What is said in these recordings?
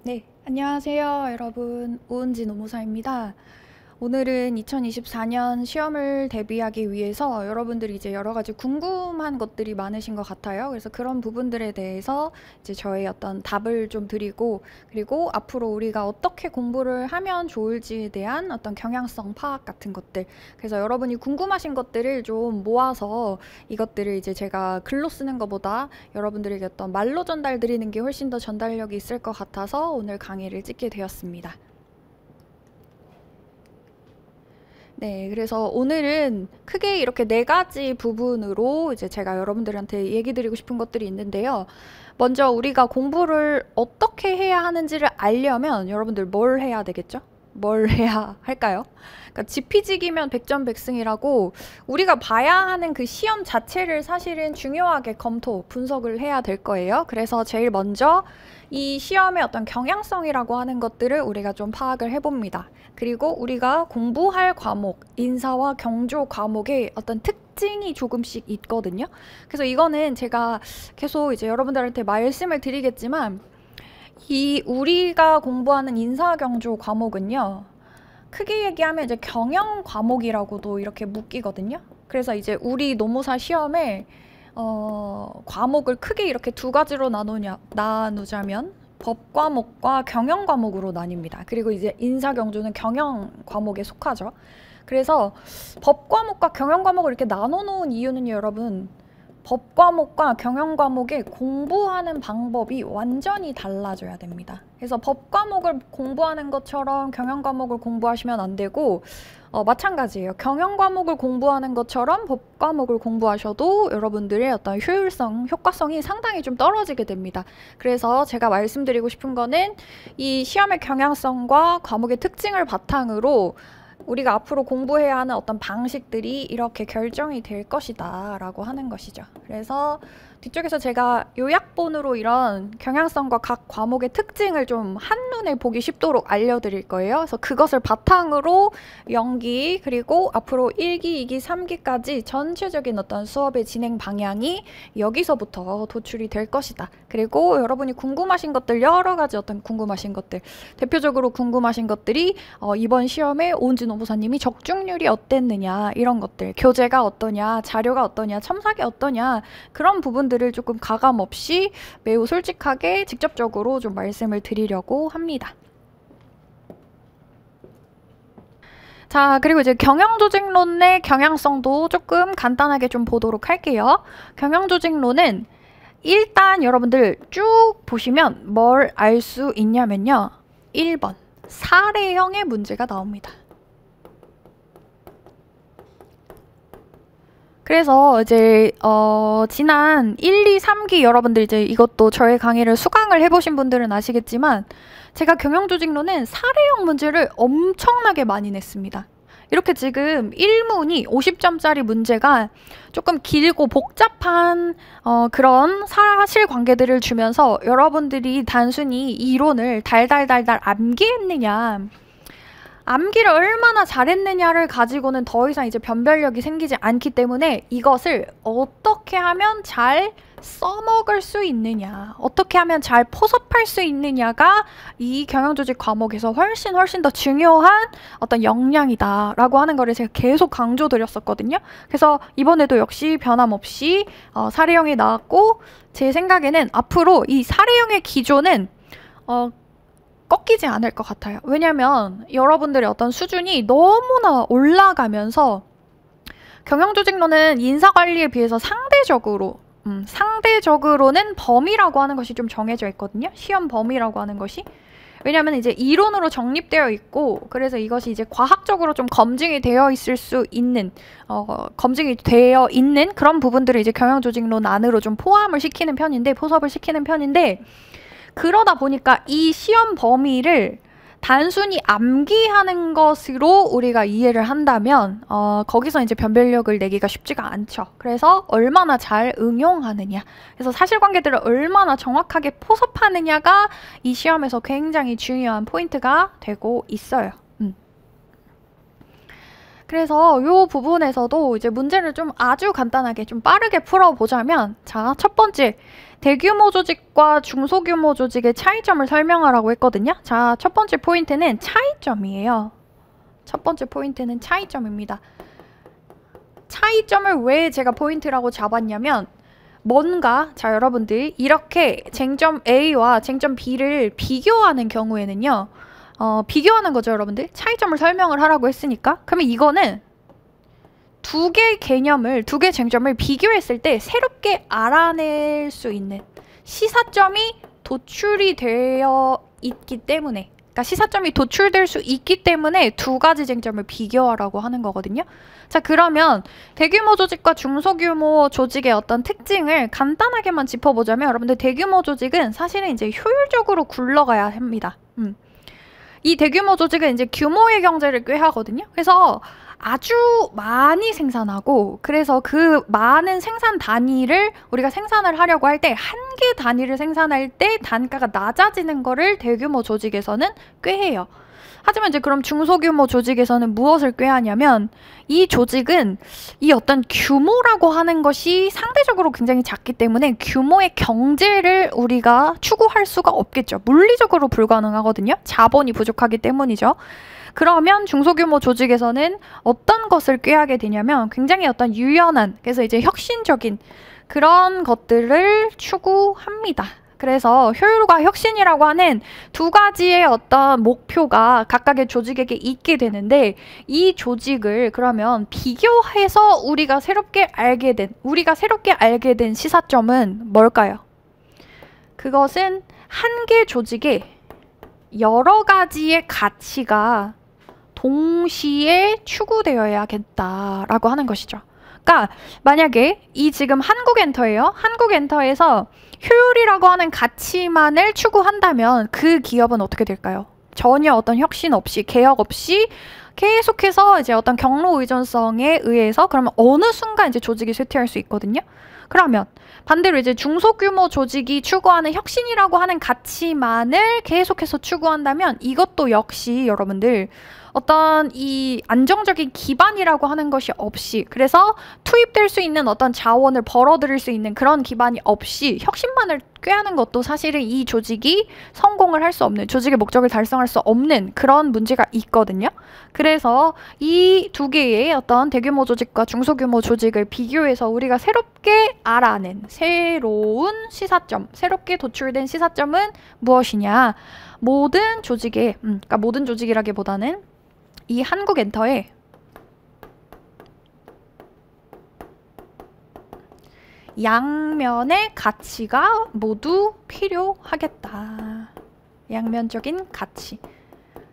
네, 안녕하세요, 여러분. 오은지 노무사입니다. 오늘은 2024년 시험을 대비하기 위해서 여러분들이 이제 여러 가지 궁금한 것들이 많으신 것 같아요. 그래서 그런 부분들에 대해서 이제 저의 어떤 답을 좀 드리고, 그리고 앞으로 우리가 어떻게 공부를 하면 좋을지에 대한 어떤 경향성 파악 같은 것들. 그래서 여러분이 궁금하신 것들을 좀 모아서 이것들을 이제 제가 글로 쓰는 것보다 여러분들에게 어떤 말로 전달 드리는 게 훨씬 더 전달력이 있을 것 같아서 오늘 강의를 찍게 되었습니다. 네, 그래서 오늘은 크게 이렇게 네 가지 부분으로 이제 제가 여러분들한테 얘기 드리고 싶은 것들이 있는데요. 먼저 우리가 공부를 어떻게 해야 하는지를 알려면 여러분들 뭘 해야 되겠죠? 뭘 해야 할까요? 그러니까 지피지기면 백전백승이라고 우리가 봐야 하는 그 시험 자체를 사실은 중요하게 검토, 분석을 해야 될 거예요. 그래서 제일 먼저 이 시험의 어떤 경향성이라고 하는 것들을 우리가 좀 파악을 해봅니다. 그리고 우리가 공부할 과목, 인사와 경조 과목의 어떤 특징이 조금씩 있거든요. 그래서 이거는 제가 계속 이제 여러분들한테 말씀을 드리겠지만 이 우리가 공부하는 인사경조 과목은요. 크게 얘기하면 이제 경영 과목이라고도 이렇게 묶이거든요. 그래서 이제 우리 노무사 시험에 과목을 크게 이렇게 두 가지로 나누자면 법 과목과 경영 과목으로 나뉩니다. 그리고 이제 인사경조는 경영 과목에 속하죠. 그래서 법 과목과 경영 과목을 이렇게 나눠놓은 이유는 여러분, 법 과목과 경영 과목의 공부하는 방법이 완전히 달라져야 됩니다. 그래서 법 과목을 공부하는 것처럼 경영 과목을 공부하시면 안 되고 마찬가지예요. 경영 과목을 공부하는 것처럼 법 과목을 공부하셔도 여러분들의 어떤 효율성, 효과성이 상당히 좀 떨어지게 됩니다. 그래서 제가 말씀드리고 싶은 거는 이 시험의 경향성과 과목의 특징을 바탕으로 우리가 앞으로 공부해야 하는 어떤 방식들이 이렇게 결정이 될 것이다 라고 하는 것이죠. 그래서 뒤쪽에서 제가 요약본으로 이런 경향성과 각 과목의 특징을 좀 한눈에 보기 쉽도록 알려드릴 거예요. 그래서 그것을 바탕으로 연기 그리고 앞으로 1기, 2기, 3기까지 전체적인 어떤 수업의 진행 방향이 여기서부터 도출이 될 것이다. 그리고 여러분이 궁금하신 것들, 여러 가지 어떤 궁금하신 것들, 대표적으로 궁금하신 것들이 이번 시험에 오은지 노무사님이 적중률이 어땠느냐, 이런 것들, 교재가 어떠냐, 자료가 어떠냐, 첨삭이 어떠냐, 그런 부분들을 조금 가감 없이 매우 솔직하게 직접적으로 좀 말씀을 드리려고 합니다. 자, 그리고 이제 경영조직론의 경향성도 조금 간단하게 좀 보도록 할게요. 경영조직론은 일단 여러분들 쭉 보시면 뭘 알 수 있냐면요. 1번, 사례형의 문제가 나옵니다. 그래서 이제 지난 1, 2, 3기 여러분들 이제 이것도 저의 강의를 수강을 해보신 분들은 아시겠지만 제가 경영조직론은 사례형 문제를 엄청나게 많이 냈습니다. 이렇게 지금 1문이 50점짜리 문제가 조금 길고 복잡한 그런 사실관계들을 주면서 여러분들이 단순히 이론을 달달달달 암기했느냐, 암기를 얼마나 잘했느냐를 가지고는 더 이상 이제 변별력이 생기지 않기 때문에 이것을 어떻게 하면 잘 써먹을 수 있느냐, 어떻게 하면 잘 포섭할 수 있느냐가 이 경영조직 과목에서 훨씬 더 중요한 어떤 역량이다 라고 하는 거를 제가 계속 강조드렸었거든요. 그래서 이번에도 역시 변함없이 사례형이 나왔고, 제 생각에는 앞으로 이 사례형의 기조는 꺾이지 않을 것 같아요. 왜냐면 여러분들의 어떤 수준이 너무나 올라가면서 경영조직론은 인사관리에 비해서 상대적으로는 범위라고 하는 것이 좀 정해져 있거든요. 시험 범위라고 하는 것이. 왜냐면 이제 이론으로 정립되어 있고, 그래서 이것이 이제 과학적으로 좀 검증이 되어 있을 수 있는, 검증이 되어 있는 그런 부분들을 이제 경영조직론 안으로 좀 포섭을 시키는 편인데, 그러다 보니까 이 시험 범위를 단순히 암기하는 것으로 우리가 이해를 한다면 거기서 이제 변별력을 내기가 쉽지가 않죠. 그래서 얼마나 잘 응용하느냐, 그래서 사실관계들을 얼마나 정확하게 포섭하느냐가 이 시험에서 굉장히 중요한 포인트가 되고 있어요. 그래서 요 부분에서도 이제 문제를 좀 아주 간단하게 좀 빠르게 풀어보자면, 자, 첫 번째, 대규모 조직과 중소규모 조직의 차이점을 설명하라고 했거든요. 자, 첫 번째 포인트는 차이점이에요. 첫 번째 포인트는 차이점입니다. 차이점을 왜 제가 포인트라고 잡았냐면, 뭔가, 자, 여러분들 이렇게 쟁점 A와 쟁점 B를 비교하는 경우에는요, 비교하는 거죠, 여러분들. 차이점을 설명을 하라고 했으니까. 그러면 이거는 두 개의 개념을, 두 개의 쟁점을 비교했을 때 새롭게 알아낼 수 있는 시사점이 도출이 되어 있기 때문에, 그러니까 시사점이 도출될 수 있기 때문에 두 가지 쟁점을 비교하라고 하는 거거든요. 자, 그러면 대규모 조직과 중소규모 조직의 어떤 특징을 간단하게만 짚어보자면, 여러분들 대규모 조직은 사실은 이제 효율적으로 굴러가야 합니다. 이 대규모 조직은 이제 규모의 경제를 꾀하거든요. 그래서 아주 많이 생산하고, 그래서 그 많은 생산 단위를 우리가 생산을 하려고 할 때 한 개 단위를 생산할 때 단가가 낮아지는 거를 대규모 조직에서는 꾀해요. 하지만 이제 그럼 중소규모 조직에서는 무엇을 꾀하냐면, 이 조직은 이 어떤 규모라고 하는 것이 상대적으로 굉장히 작기 때문에 규모의 경제를 우리가 추구할 수가 없겠죠. 물리적으로 불가능하거든요. 자본이 부족하기 때문이죠. 그러면 중소규모 조직에서는 어떤 것을 꾀하게 되냐면, 굉장히 어떤 유연한, 그래서 이제 혁신적인 그런 것들을 추구합니다. 그래서 효율과 혁신이라고 하는 두 가지의 어떤 목표가 각각의 조직에게 있게 되는데, 이 조직을 그러면 비교해서 우리가 새롭게 알게 된 시사점은 뭘까요? 그것은 한 개 조직에 여러 가지의 가치가 동시에 추구되어야겠다라고 하는 것이죠. 그러니까 만약에 이 지금 한국엔터예요. 한국엔터에서 효율이라고 하는 가치만을 추구한다면 그 기업은 어떻게 될까요? 전혀 어떤 혁신 없이, 개혁 없이 계속해서 이제 어떤 경로 의존성에 의해서 그러면 어느 순간 이제 조직이 쇠퇴할 수 있거든요. 그러면 반대로 이제 중소규모 조직이 추구하는 혁신이라고 하는 가치만을 계속해서 추구한다면 이것도 역시 여러분들 어떤 이 안정적인 기반이라고 하는 것이 없이, 그래서 투입될 수 있는 어떤 자원을 벌어들일 수 있는 그런 기반이 없이 혁신만을 꾀하는 것도 사실은 이 조직이 성공을 할 수 없는, 조직의 목적을 달성할 수 없는 그런 문제가 있거든요. 그래서 이 두 개의 어떤 대규모 조직과 중소규모 조직을 비교해서 우리가 새롭게 알아낸 새로운 시사점, 새롭게 도출된 시사점은 무엇이냐? 모든 조직의, 그러니까 모든 조직이라기보다는 이 한국엔터에 양면의 가치가 모두 필요하겠다. 양면적인 가치.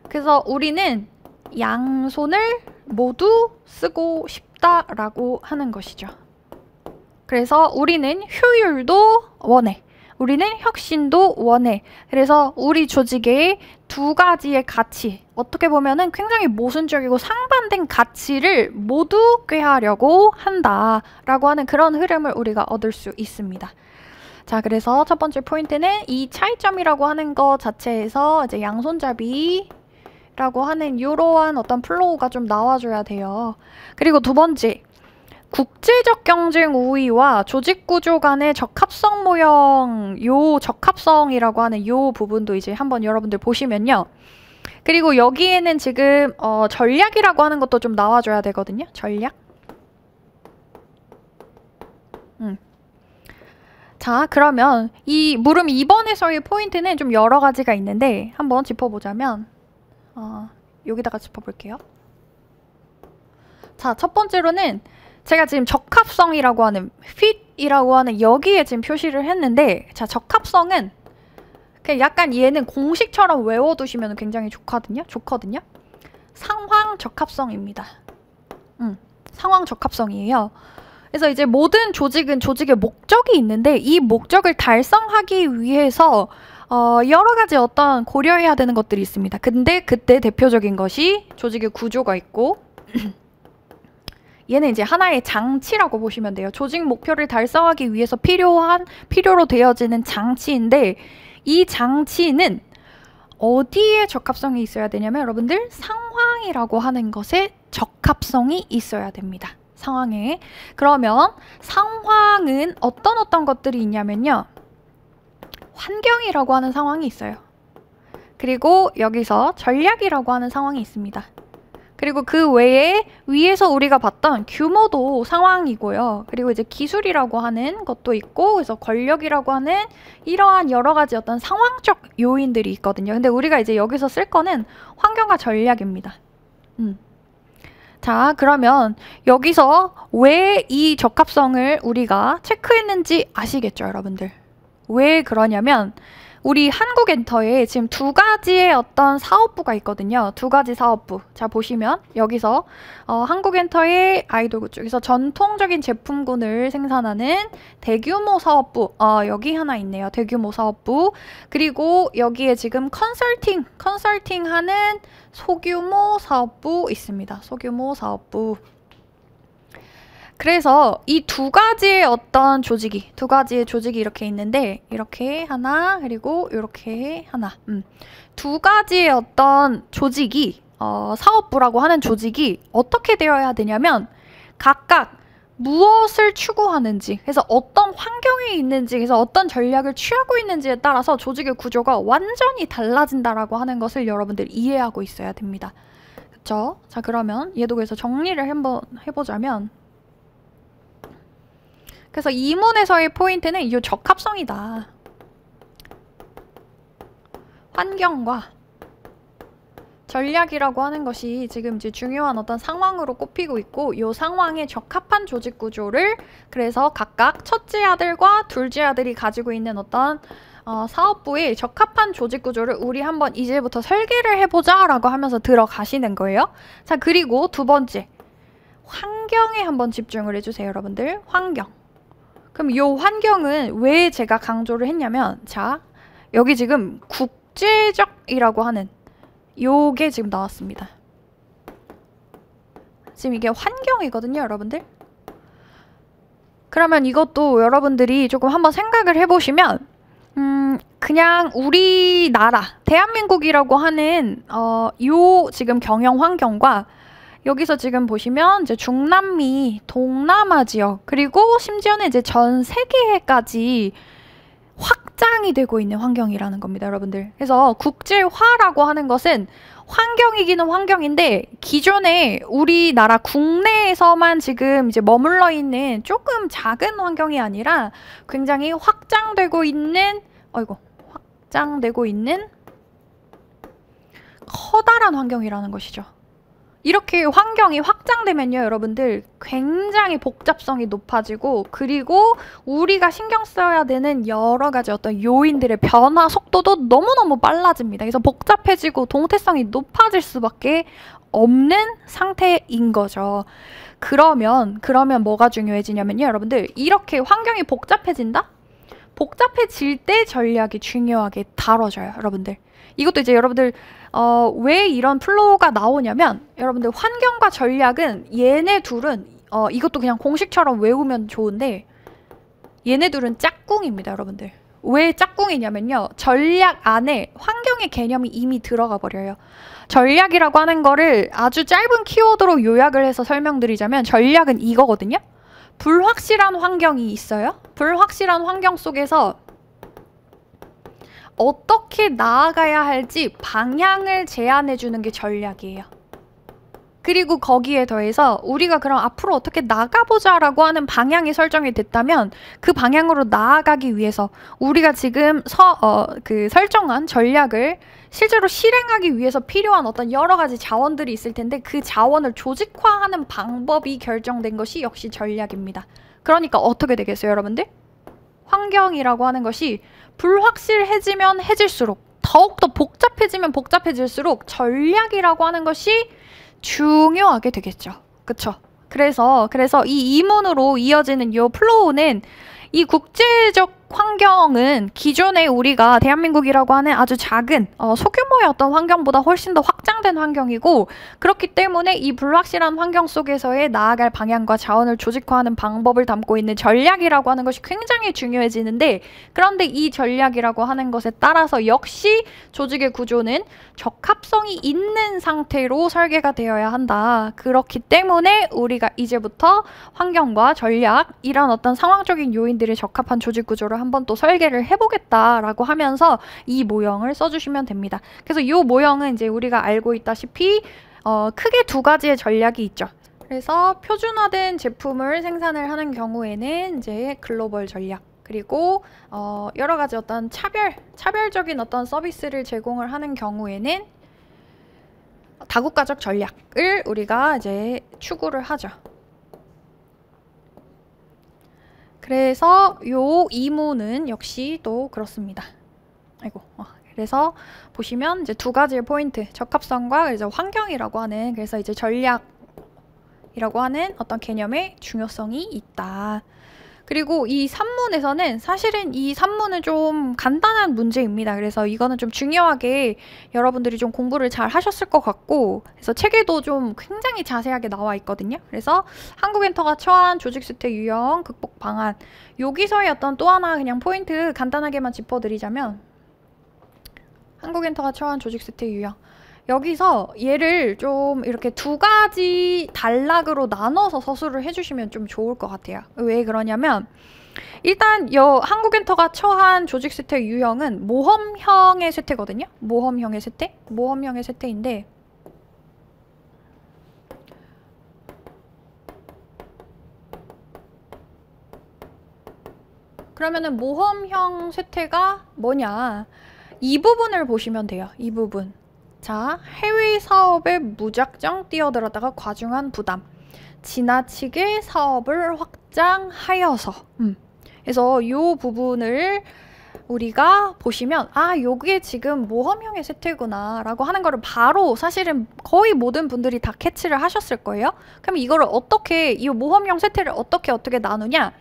그래서 우리는 양손을 모두 쓰고 싶다라고 하는 것이죠. 그래서 우리는 효율도 원해. 우리는 혁신도 원해. 그래서 우리 조직의 두 가지의 가치, 어떻게 보면은 굉장히 모순적이고 상반된 가치를 모두 꾀하려고 한다라고 하는 그런 흐름을 우리가 얻을 수 있습니다. 자, 그래서 첫 번째 포인트는 이 차이점이라고 하는 것 자체에서 이제 양손잡이라고 하는 이러한 어떤 플로우가 좀 나와줘야 돼요. 그리고 두 번째, 국제적 경쟁 우위와 조직 구조 간의 적합성 모형, 요 적합성이라고 하는 요 부분도 이제 한번 여러분들 보시면요. 그리고 여기에는 지금 전략이라고 하는 것도 좀 나와줘야 되거든요. 전략. 자, 그러면 이 물음 2번에서의 포인트는 좀 여러 가지가 있는데 한번 짚어보자면 여기다가 짚어볼게요. 자, 첫 번째로는 제가 지금 적합성이라고 하는, fit이라고 하는 여기에 지금 표시를 했는데, 자, 적합성은 그냥 약간 얘는 공식처럼 외워두시면 굉장히 좋거든요. 상황 적합성입니다. 상황 적합성이에요. 그래서 이제 모든 조직은 조직의 목적이 있는데 이 목적을 달성하기 위해서 여러 가지 어떤 고려해야 되는 것들이 있습니다. 근데 그때 대표적인 것이 조직의 구조가 있고 얘는 이제 하나의 장치라고 보시면 돼요. 조직 목표를 달성하기 위해서 필요로 되어지는 장치인데 이 장치는 어디에 적합성이 있어야 되냐면 여러분들 상황에 상황이라고 하는 것에 적합성이 있어야 됩니다. 상황에. 그러면 상황은 어떤 것들이 있냐면요. 환경이라고 하는 상황이 있어요. 그리고 여기서 전략이라고 하는 상황이 있습니다. 그리고 그 외에 위에서 우리가 봤던 규모도 상황이고요. 그리고 이제 기술이라고 하는 것도 있고, 그래서 권력이라고 하는 이러한 여러 가지 어떤 상황적 요인들이 있거든요. 근데 우리가 이제 여기서 쓸 거는 환경과 전략입니다. 자, 그러면 여기서 왜 이 적합성을 우리가 체크했는지 아시겠죠, 여러분들? 왜 그러냐면 우리 한국엔터에 지금 두 가지의 어떤 사업부가 있거든요. 두 가지 사업부. 자, 보시면 여기서 한국엔터의 아이돌굿 쪽에서 전통적인 제품군을 생산하는 대규모 사업부. 여기 하나 있네요. 대규모 사업부. 그리고 여기에 지금 컨설팅하는 소규모 사업부 있습니다. 소규모 사업부. 그래서 이 두 가지의 어떤 조직이, 이렇게 있는데, 이렇게 하나, 그리고 이렇게 하나. 두 가지의 어떤 조직이, 사업부라고 하는 조직이 어떻게 되어야 되냐면, 각각 무엇을 추구하는지, 그래서 어떤 환경에 있는지, 그래서 어떤 전략을 취하고 있는지에 따라서 조직의 구조가 완전히 달라진다라고 하는 것을 여러분들 이해하고 있어야 됩니다. 그쵸? 자, 그러면 얘도 그래서 정리를 한번 해보자면, 그래서 이문에서의 포인트는 이 적합성이다. 환경과 전략이라고 하는 것이 지금 이제 중요한 어떤 상황으로 꼽히고 있고, 이 상황에 적합한 조직 구조를 그래서 각각 첫째 아들과 둘째 아들이 가지고 있는 어떤 사업부의 적합한 조직 구조를 우리 한번 이제부터 설계를 해보자 라고 하면서 들어가시는 거예요. 자, 그리고 두 번째, 환경에 한번 집중을 해주세요, 여러분들. 환경. 그럼 이 환경은 왜 제가 강조를 했냐면, 자, 여기 지금 국제적이라고 하는 요게 지금 나왔습니다. 지금 이게 환경이거든요, 여러분들. 그러면 이것도 여러분들이 조금 한번 생각을 해보시면, 그냥 우리나라, 대한민국이라고 하는 요 지금 경영 환경과 여기서 지금 보시면 이제 중남미, 동남아 지역, 그리고 심지어는 이제 전 세계까지 확장이 되고 있는 환경이라는 겁니다, 여러분들. 그래서 국제화라고 하는 것은 환경이기는 환경인데, 기존에 우리나라 국내에서만 지금 이제 머물러 있는 조금 작은 환경이 아니라 굉장히 확장되고 있는 커다란 환경이라는 것이죠. 이렇게 환경이 확장되면요, 여러분들 굉장히 복잡성이 높아지고, 그리고 우리가 신경 써야 되는 여러 가지 어떤 요인들의 변화 속도도 너무너무 빨라집니다. 그래서 복잡해지고 동태성이 높아질 수밖에 없는 상태인 거죠. 그러면 뭐가 중요해지냐면요, 여러분들 이렇게 환경이 복잡해진다? 복잡해질 때 전략이 중요하게 다뤄져요, 여러분들. 이것도 이제 여러분들 왜 이런 플로우가 나오냐면, 여러분들 환경과 전략은 얘네 둘은 이것도 그냥 공식처럼 외우면 좋은데, 얘네 둘은 짝꿍입니다, 여러분들. 왜 짝꿍이냐면요, 전략 안에 환경의 개념이 이미 들어가 버려요. 전략이라고 하는 거를 아주 짧은 키워드로 요약을 해서 설명드리자면, 전략은 이거거든요. 불확실한 환경이 있어요. 불확실한 환경 속에서 어떻게 나아가야 할지 방향을 제안해 주는 게 전략이에요. 그리고 거기에 더해서 우리가 그럼 앞으로 어떻게 나가보자 라고 하는 방향이 설정이 됐다면, 그 방향으로 나아가기 위해서 우리가 지금 설정한 전략을 실제로 실행하기 위해서 필요한 어떤 여러 가지 자원들이 있을 텐데, 그 자원을 조직화하는 방법이 결정된 것이 역시 전략입니다. 그러니까 어떻게 되겠어요, 여러분들? 환경이라고 하는 것이 불확실해지면 해질수록, 더욱더 복잡해지면 복잡해질수록 전략이라고 하는 것이 중요하게 되겠죠. 그쵸? 그래서 이 이문으로 이어지는 이 플로우는 이 국제적 환경은 기존에 우리가 대한민국이라고 하는 아주 작은 소규모의 어떤 환경보다 훨씬 더 확장된 환경이고, 그렇기 때문에 이 불확실한 환경 속에서의 나아갈 방향과 자원을 조직화하는 방법을 담고 있는 전략이라고 하는 것이 굉장히 중요해지는데, 그런데 이 전략이라고 하는 것에 따라서 역시 조직의 구조는 적합성이 있는 상태로 설계가 되어야 한다. 그렇기 때문에 우리가 이제부터 환경과 전략, 이런 어떤 상황적인 요인들이 적합한 조직 구조를 한번 또 설계를 해보겠다라고 하면서 이 모형을 써주시면 됩니다. 그래서 이 모형은 이제 우리가 알고 있다시피 크게 두 가지의 전략이 있죠. 그래서 표준화된 제품을 생산을 하는 경우에는 이제 글로벌 전략, 그리고 여러 가지 어떤 차별적인 어떤 서비스를 제공을 하는 경우에는 다국가적 전략을 우리가 이제 추구를 하죠. 그래서 요 이문은 역시 또 그렇습니다. 그래서 보시면 이제 두 가지의 포인트, 적합성과 이제 환경이라고 하는, 그래서 이제 전략이라고 하는 어떤 개념의 중요성이 있다. 그리고 이 산문에서는 사실은 이 산문은 좀 간단한 문제입니다. 그래서 이거는 좀 중요하게 여러분들이 좀 공부를 잘 하셨을 것 같고, 그래서 책에도 좀 굉장히 자세하게 나와 있거든요. 그래서 한국엔터가 처한 조직쇠퇴 유형 극복 방안, 여기서의 어떤 또 하나 그냥 포인트 간단하게만 짚어드리자면, 한국엔터가 처한 조직쇠퇴 유형, 여기서 얘를 좀 이렇게 두 가지 단락으로 나눠서 서술을 해주시면 좀 좋을 것 같아요. 왜 그러냐면, 일단 한국엔터가 처한 조직쇠퇴 유형은 모험형의 쇠퇴거든요. 모험형의 쇠퇴인데, 그러면은 모험형 쇠퇴가 뭐냐, 이 부분을 보시면 돼요. 이 부분. 자, 해외 사업에 무작정 뛰어들었다가 과중한 부담, 지나치게 사업을 확장하여서. 그래서 이 부분을 우리가 보시면, 아, 요게 지금 모험형의 쇠퇴구나 라고 하는 거를 바로 사실은 거의 모든 분들이 다 캐치를 하셨을 거예요. 그럼 이거를 어떻게, 이 모험형 쇠퇴를 어떻게 나누냐.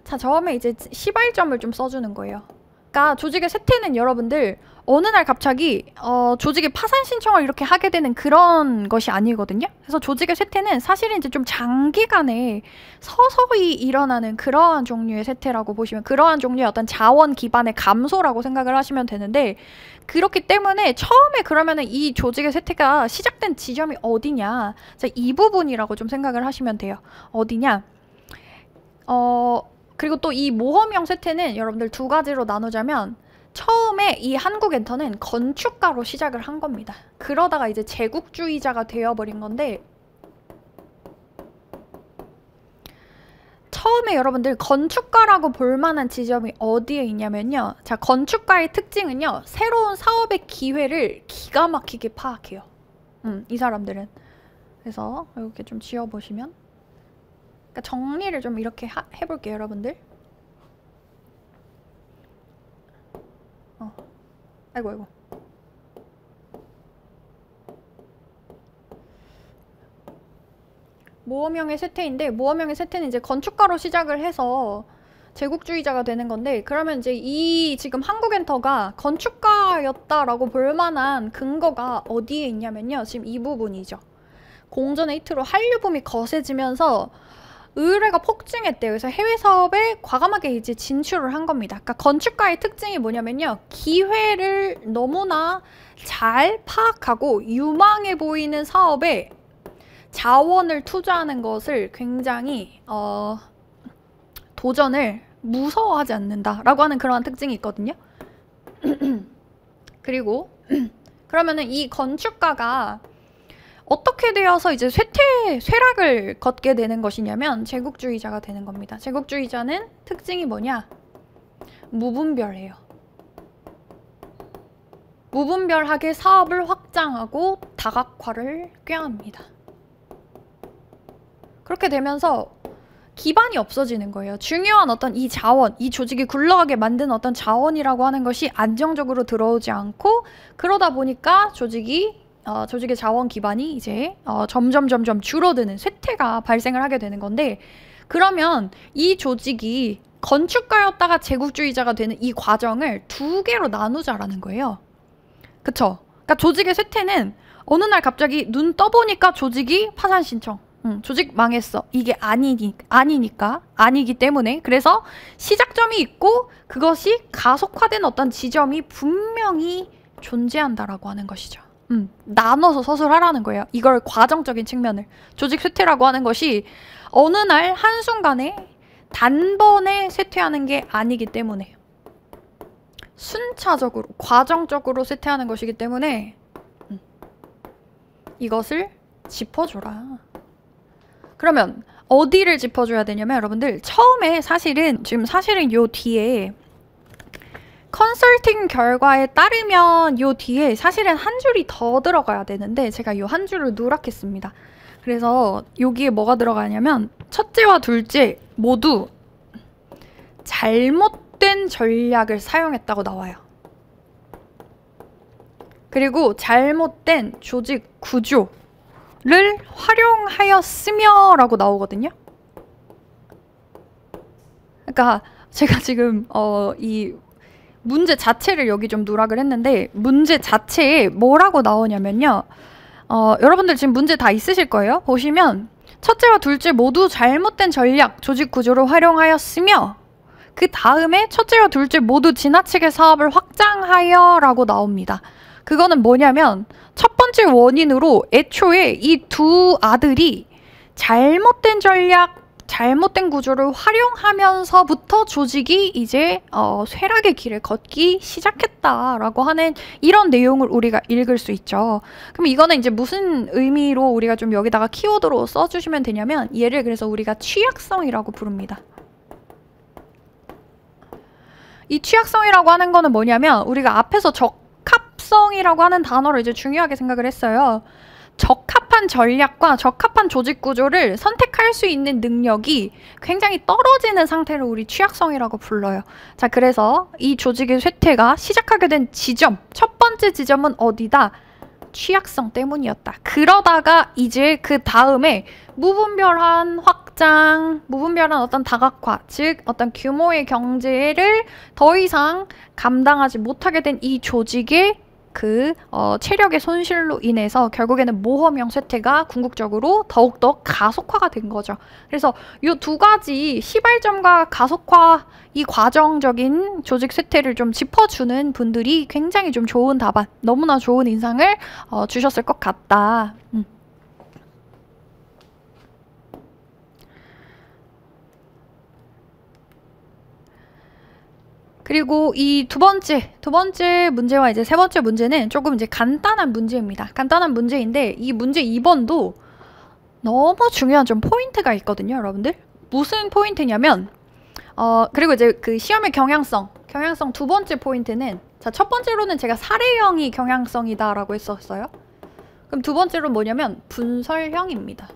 자, 처음에 이제 시발점을 좀 써주는 거예요. 그러니까 조직의 쇠퇴는 여러분들 어느 날 갑자기 조직의 파산 신청을 이렇게 하게 되는 그런 것이 아니거든요. 그래서 조직의 쇠퇴는 사실은 이제 좀 장기간에 서서히 일어나는 그러한 종류의 쇠퇴라고 보시면, 그러한 종류의 어떤 자원 기반의 감소라고 생각을 하시면 되는데, 그렇기 때문에 처음에 그러면은 이 조직의 쇠퇴가 시작된 지점이 어디냐, 자, 이 부분이라고 좀 생각을 하시면 돼요. 어디냐, 그리고 또 이 모험형 쇠퇴는 여러분들 두 가지로 나누자면, 처음에 이 한국엔터는 건축가로 시작을 한 겁니다. 그러다가 이제 제국주의자가 되어버린 건데, 처음에 여러분들 건축가라고 볼만한 지점이 어디에 있냐면요. 자, 건축가의 특징은요, 새로운 사업의 기회를 기가 막히게 파악해요. 이 사람들은. 그래서 이렇게 좀 지어보시면, 그러니까 정리를 좀 이렇게 해볼게요, 여러분들. 아이고. 모험형의 쇠퇴인데, 모험형의 쇠퇴는 이제 건축가로 시작을 해서 제국주의자가 되는 건데, 그러면 이제 이 지금 한국엔터가 건축가였다라고 볼 만한 근거가 어디에 있냐면요. 지금 이 부분이죠. 공전의 히트로 한류붐이 거세지면서 의뢰가 폭증했대요. 그래서 해외 사업에 과감하게 이제 진출을 한 겁니다. 그러니까 건축가의 특징이 뭐냐면요, 기회를 너무나 잘 파악하고 유망해 보이는 사업에 자원을 투자하는 것을 굉장히 도전을 무서워하지 않는다라고 하는 그러한 특징이 있거든요. 그리고 그러면은 이 건축가가 어떻게 되어서 이제 쇠락을 걷게 되는 것이냐면 제국주의자가 되는 겁니다. 제국주의자는 특징이 뭐냐? 무분별해요. 무분별하게 사업을 확장하고 다각화를 꾀합니다. 그렇게 되면서 기반이 없어지는 거예요. 중요한 어떤 이 자원, 이 조직이 굴러가게 만든 어떤 자원이라고 하는 것이 안정적으로 들어오지 않고, 그러다 보니까 조직의 자원 기반이 이제 점점 줄어드는 쇠퇴가 발생을 하게 되는 건데, 그러면 이 조직이 건축가였다가 제국주의자가 되는 이 과정을 두 개로 나누자라는 거예요. 그쵸? 그러니까 조직의 쇠퇴는 어느 날 갑자기 눈 떠보니까 조직이 파산 신청. 조직 망했어. 이게 아니기 때문에. 그래서 시작점이 있고 그것이 가속화된 어떤 지점이 분명히 존재한다라고 하는 것이죠. 나눠서 서술하라는 거예요. 이걸 과정적인 측면을. 조직 쇠퇴라고 하는 것이 어느 날 한순간에 단번에 쇠퇴하는 게 아니기 때문에 순차적으로, 과정적으로 쇠퇴하는 것이기 때문에 이것을 짚어줘라. 그러면 어디를 짚어줘야 되냐면 여러분들 처음에 사실은 요 뒤에 컨설팅 결과에 따르면 요 뒤에 사실은 한 줄이 더 들어가야 되는데 제가 요 한 줄을 누락했습니다. 그래서 여기에 뭐가 들어가냐면 첫째와 둘째 모두 잘못된 전략을 사용했다고 나와요. 그리고 잘못된 조직 구조를 활용하였으며 라고 나오거든요. 그러니까 제가 지금 이 문제 자체를 여기 좀 누락을 했는데 문제 자체에 뭐라고 나오냐면요. 여러분들 지금 문제 다 있으실 거예요. 보시면 첫째와 둘째 모두 잘못된 전략, 조직 구조를 활용하였으며 그 다음에 첫째와 둘째 모두 지나치게 사업을 확장하여 라고 나옵니다. 그거는 뭐냐면 첫 번째 원인으로 애초에 이 두 아들이 잘못된 전략, 잘못된 구조를 활용하면서부터 조직이 이제 쇠락의 길을 걷기 시작했다라고 하는 이런 내용을 우리가 읽을 수 있죠. 그럼 이거는 이제 무슨 의미로 우리가 좀 여기다가 키워드로 써주시면 되냐면 얘를 그래서 우리가 취약성이라고 부릅니다. 이 취약성이라고 하는 거는 뭐냐면 우리가 앞에서 적합성이라고 하는 단어를 이제 중요하게 생각을 했어요. 적합한 전략과 적합한 조직 구조를 선택할 수 있는 능력이 굉장히 떨어지는 상태를 우리 취약성이라고 불러요. 자, 그래서 이 조직의 쇠퇴가 시작하게 된 지점, 첫 번째 지점은 어디다? 취약성 때문이었다. 그러다가 이제 그 다음에 무분별한 확장, 무분별한 어떤 다각화, 즉 어떤 규모의 경제를 더 이상 감당하지 못하게 된 이 조직의 그 체력의 손실로 인해서 결국에는 모험형 쇠퇴가 궁극적으로 더욱더 가속화가 된 거죠. 그래서 이 두 가지 시발점과 가속화 이 과정적인 조직 쇠퇴를 좀 짚어주는 분들이 굉장히 좀 좋은 답안, 너무나 좋은 인상을 주셨을 것 같다. 그리고 이 두 번째 문제와 이제 세 번째 문제는 조금 이제 간단한 문제입니다. 간단한 문제인데 이 문제 2번도 너무 중요한 좀 포인트가 있거든요, 여러분들. 무슨 포인트냐면 그리고 이제 그 시험의 경향성 두 번째 포인트는 자, 첫 번째로는 제가 사례형이 경향성이다라고 했었어요. 그럼 두 번째로는 뭐냐면 분설형입니다.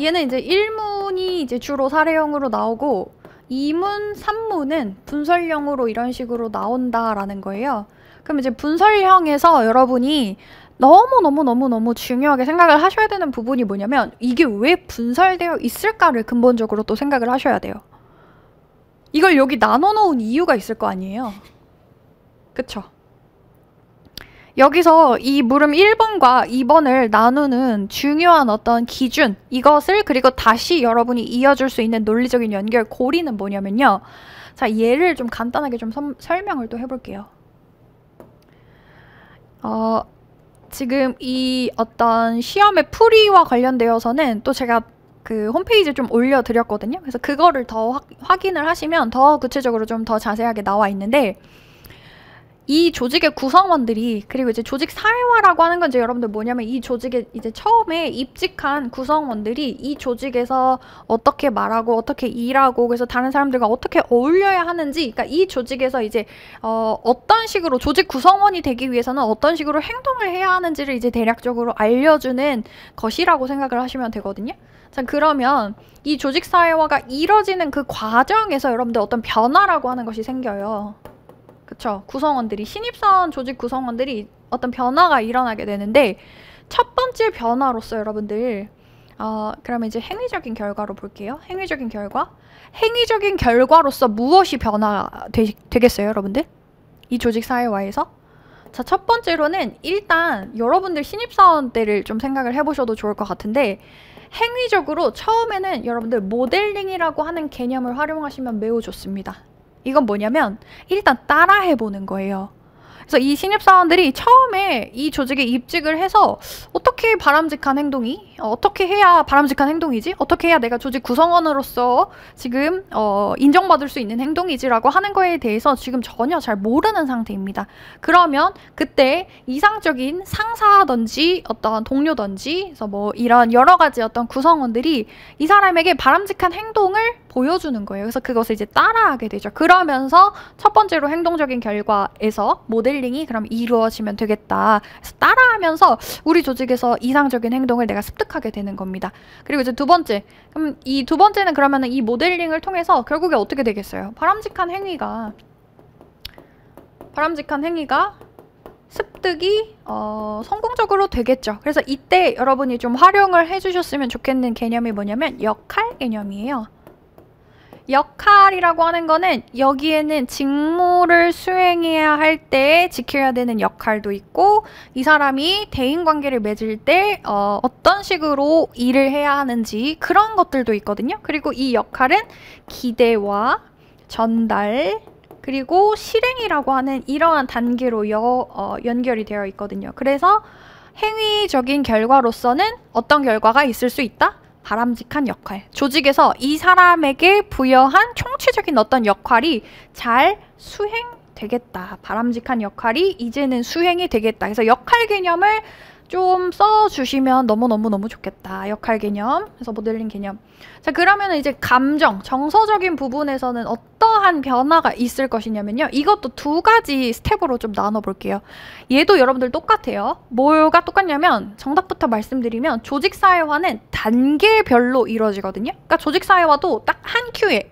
얘는 이제 1문이 이제 주로 사례형으로 나오고 2문, 3문은 분설형으로 이런 식으로 나온다라는 거예요. 그럼 이제 분설형에서 여러분이 너무 중요하게 생각을 하셔야 되는 부분이 뭐냐면 이게 왜 분설되어 있을까를 근본적으로 또 생각을 하셔야 돼요. 이걸 여기 나눠놓은 이유가 있을 거 아니에요. 그쵸? 여기서 이 물음 1번과 2번을 나누는 중요한 어떤 기준, 이것을 그리고 다시 여러분이 이어줄 수 있는 논리적인 연결 고리는 뭐냐면요. 자, 얘를 좀 간단하게 좀 설명을 또 해볼게요. 지금 이 어떤 시험의 풀이와 관련되어서는 또 제가 그 홈페이지에 좀 올려드렸거든요. 그래서 그거를 더 확인을 하시면 더 구체적으로 좀 더 자세하게 나와 있는데 이 조직의 구성원들이 그리고 이제 조직 사회화라고 하는 건 이제 여러분들 뭐냐면 이 조직에 이제 처음에 입직한 구성원들이 이 조직에서 어떻게 말하고 어떻게 일하고 그래서 다른 사람들과 어떻게 어울려야 하는지 그러니까 이 조직에서 이제 어떤 식으로 조직 구성원이 되기 위해서는 어떤 식으로 행동을 해야 하는지를 이제 대략적으로 알려주는 것이라고 생각을 하시면 되거든요. 자, 그러면 이 조직 사회화가 이뤄지는 그 과정에서 여러분들 어떤 변화라고 하는 것이 생겨요. 그쵸? 구성원들이 신입사원 조직 구성원들이 어떤 변화가 일어나게 되는데 첫 번째 변화로서 여러분들 그러면 이제 행위적인 결과로 볼게요. 행위적인 결과. 행위적인 결과로서 무엇이 되겠어요, 여러분들? 이 조직 사회화에서? 자, 첫 번째로는 일단 여러분들 신입사원 때를 좀 생각을 해보셔도 좋을 것 같은데, 행위적으로 처음에는 여러분들 모델링이라고 하는 개념을 활용하시면 매우 좋습니다. 이건 뭐냐면 일단 따라해보는 거예요. 그래서 이 신입사원들이 처음에 이 조직에 입직을 해서 어떻게 바람직한 행동이, 어떻게 해야 바람직한 행동이지? 어떻게 해야 내가 조직 구성원으로서 지금 인정받을 수 있는 행동이지라고 하는 거에 대해서 지금 전혀 잘 모르는 상태입니다. 그러면 그때 이상적인 상사든지 어떤 동료든지 그래서 뭐 이런 여러 가지 어떤 구성원들이 이 사람에게 바람직한 행동을 보여주는 거예요. 그래서 그것을 이제 따라하게 되죠. 그러면서 첫 번째로 행동적인 결과에서 모델링이 그럼 이루어지면 되겠다. 그래서 따라하면서 우리 조직에서 이상적인 행동을 내가 습득하게 되는 겁니다. 그리고 이제 두 번째, 그럼 이 두 번째는 그러면은 이 모델링을 통해서 결국에 어떻게 되겠어요? 바람직한 행위가 습득이 성공적으로 되겠죠. 그래서 이때 여러분이 좀 활용을 해주셨으면 좋겠는 개념이 뭐냐면 역할 개념이에요. 역할이라고 하는 거는 여기에는 직무를 수행해야 할 때 지켜야 되는 역할도 있고, 이 사람이 대인관계를 맺을 때 어떤 식으로 일을 해야 하는지 그런 것들도 있거든요. 그리고 이 역할은 기대와 전달 그리고 실행이라고 하는 이러한 단계로 연결이 되어 있거든요. 그래서 행위적인 결과로서는 어떤 결과가 있을 수 있다? 바람직한 역할. 조직에서 이 사람에게 부여한 총체적인 어떤 역할이 잘 수행되겠다. 바람직한 역할이 이제는 수행이 되겠다. 그래서 역할 개념을 좀 써주시면 너무너무 좋겠다. 역할 개념, 그래서 모델링 개념. 자, 그러면 이제 감정, 정서적인 부분에서는 어떠한 변화가 있을 것이냐면요. 이것도 두 가지 스텝으로 좀 나눠볼게요. 얘도 여러분들 똑같아요. 뭐가 똑같냐면 정답부터 말씀드리면 조직사회화는 단계별로 이루어지거든요. 그러니까 조직사회화도 딱 한 큐에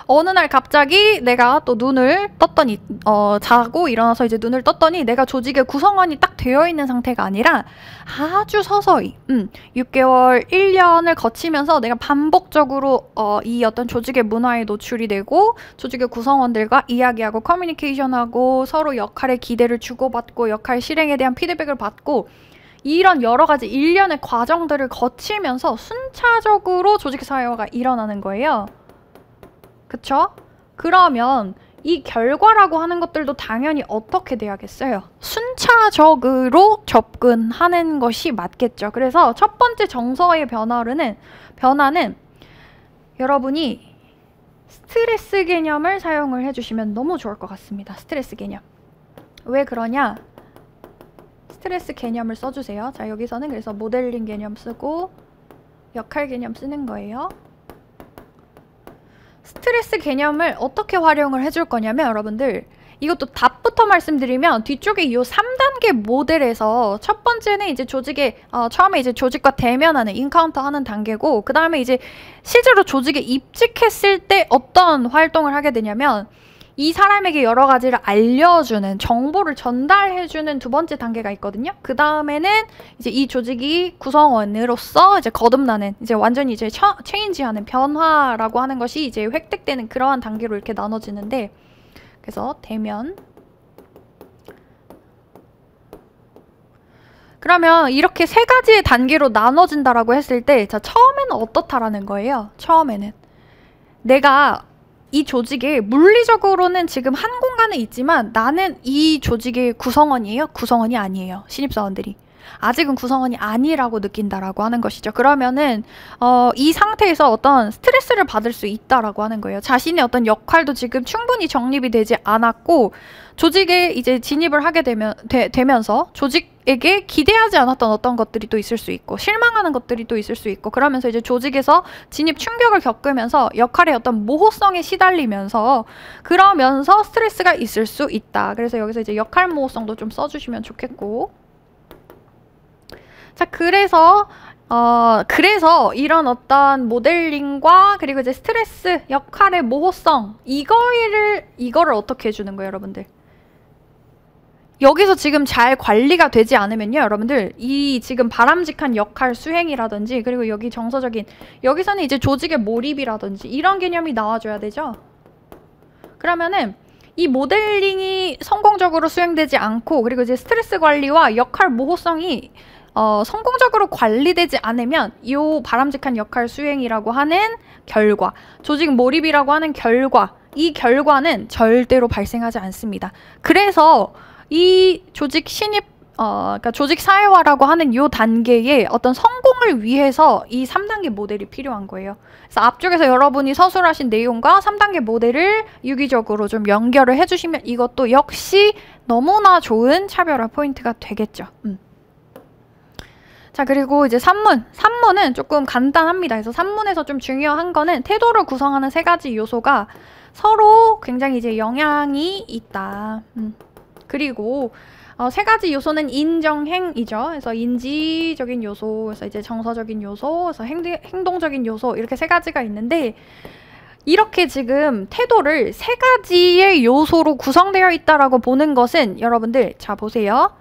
어느 날 갑자기 내가 또 눈을 떴더니 자고 일어나서 이제 눈을 떴더니 내가 조직의 구성원이 딱 되어 있는 상태가 아니라 아주 서서히 6개월, 1년을 거치면서 내가 반복적으로 이 어떤 조직의 문화에 노출이 되고 조직의 구성원들과 이야기하고 커뮤니케이션하고 서로 역할의 기대를 주고받고 역할 실행에 대한 피드백을 받고 이런 여러 가지 일련의 과정들을 거치면서 순차적으로 조직 사회화가 일어나는 거예요. 그쵸? 그러면 이 결과라고 하는 것들도 당연히 어떻게 돼야겠어요? 순차적으로 접근하는 것이 맞겠죠. 그래서 첫 번째 정서의 변화는 여러분이 스트레스 개념을 사용을 해주시면 너무 좋을 것 같습니다. 스트레스 개념. 왜 그러냐? 스트레스 개념을 써주세요. 자, 여기서는 그래서 모델링 개념 쓰고 역할 개념 쓰는 거예요. 스트레스 개념을 어떻게 활용을 해줄 거냐면 여러분들 이것도 답부터 말씀드리면 뒤쪽에 이 3단계 모델에서 첫 번째는 이제 조직에 처음에 이제 조직과 대면하는 인카운터 하는 단계고 그 다음에 이제 실제로 조직에 입직했을 때 어떤 활동을 하게 되냐면 이 사람에게 여러 가지를 알려주는 정보를 전달해주는 두 번째 단계가 있거든요. 그 다음에는 이제 이 조직이 구성원으로서 이제 거듭나는 이제 완전히 이제 체인지하는 변화라고 하는 것이 이제 획득되는 그러한 단계로 이렇게 나눠지는데 그래서 대면 그러면 이렇게 세 가지의 단계로 나눠진다라고 했을 때 자 처음에는 어떻다라는 거예요. 처음에는 내가 이 조직에 물리적으로는 지금 한 공간에 있지만 나는 이 조직의 구성원이에요? 구성원이 아니에요. 신입사원들이. 아직은 구성원이 아니라고 느낀다라고 하는 것이죠. 그러면은 이 상태에서 어떤 스트레스를 받을 수 있다라고 하는 거예요. 자신의 어떤 역할도 지금 충분히 정립이 되지 않았고 조직에 이제 진입을 하게 되면서 조직에게 기대하지 않았던 어떤 것들이 또 있을 수 있고 실망하는 것들이 또 있을 수 있고 그러면서 이제 조직에서 진입 충격을 겪으면서 역할의 어떤 모호성에 시달리면서 그러면서 스트레스가 있을 수 있다. 그래서 여기서 이제 역할 모호성도 좀 써주시면 좋겠고 자, 그래서 이런 어떤 모델링과 그리고 이제 스트레스, 역할의 모호성 이거를 어떻게 해주는 거예요, 여러분들? 여기서 지금 잘 관리가 되지 않으면요, 여러분들 이 지금 바람직한 역할 수행이라든지, 그리고 여기 정서적인, 여기서는 이제 조직의 몰입이라든지 이런 개념이 나와줘야 되죠. 그러면은 이 모델링이 성공적으로 수행되지 않고, 그리고 이제 스트레스 관리와 역할 모호성이 성공적으로 관리되지 않으면 이 바람직한 역할 수행이라고 하는 결과, 조직 몰입이라고 하는 결과, 이 결과는 절대로 발생하지 않습니다. 그래서 이 조직 신입, 그러니까 조직 사회화라고 하는 이 단계의 어떤 성공을 위해서 이 3단계 모델이 필요한 거예요. 그래서 앞쪽에서 여러분이 서술하신 내용과 3단계 모델을 유기적으로 좀 연결을 해주시면 이것도 역시 너무나 좋은 차별화 포인트가 되겠죠. 자, 그리고 이제 산문은 조금 간단합니다. 그래서 산문에서 좀 중요한 거는 태도를 구성하는 3가지 요소가 서로 굉장히 이제 영향이 있다. 그리고 3가지 요소는 인정행이죠. 그래서 인지적인 요소, 그래서 이제 정서적인 요소, 그래서 행동적인 요소, 이렇게 3가지가 있는데, 이렇게 지금 태도를 3가지의 요소로 구성되어 있다라고 보는 것은, 여러분들 자 보세요.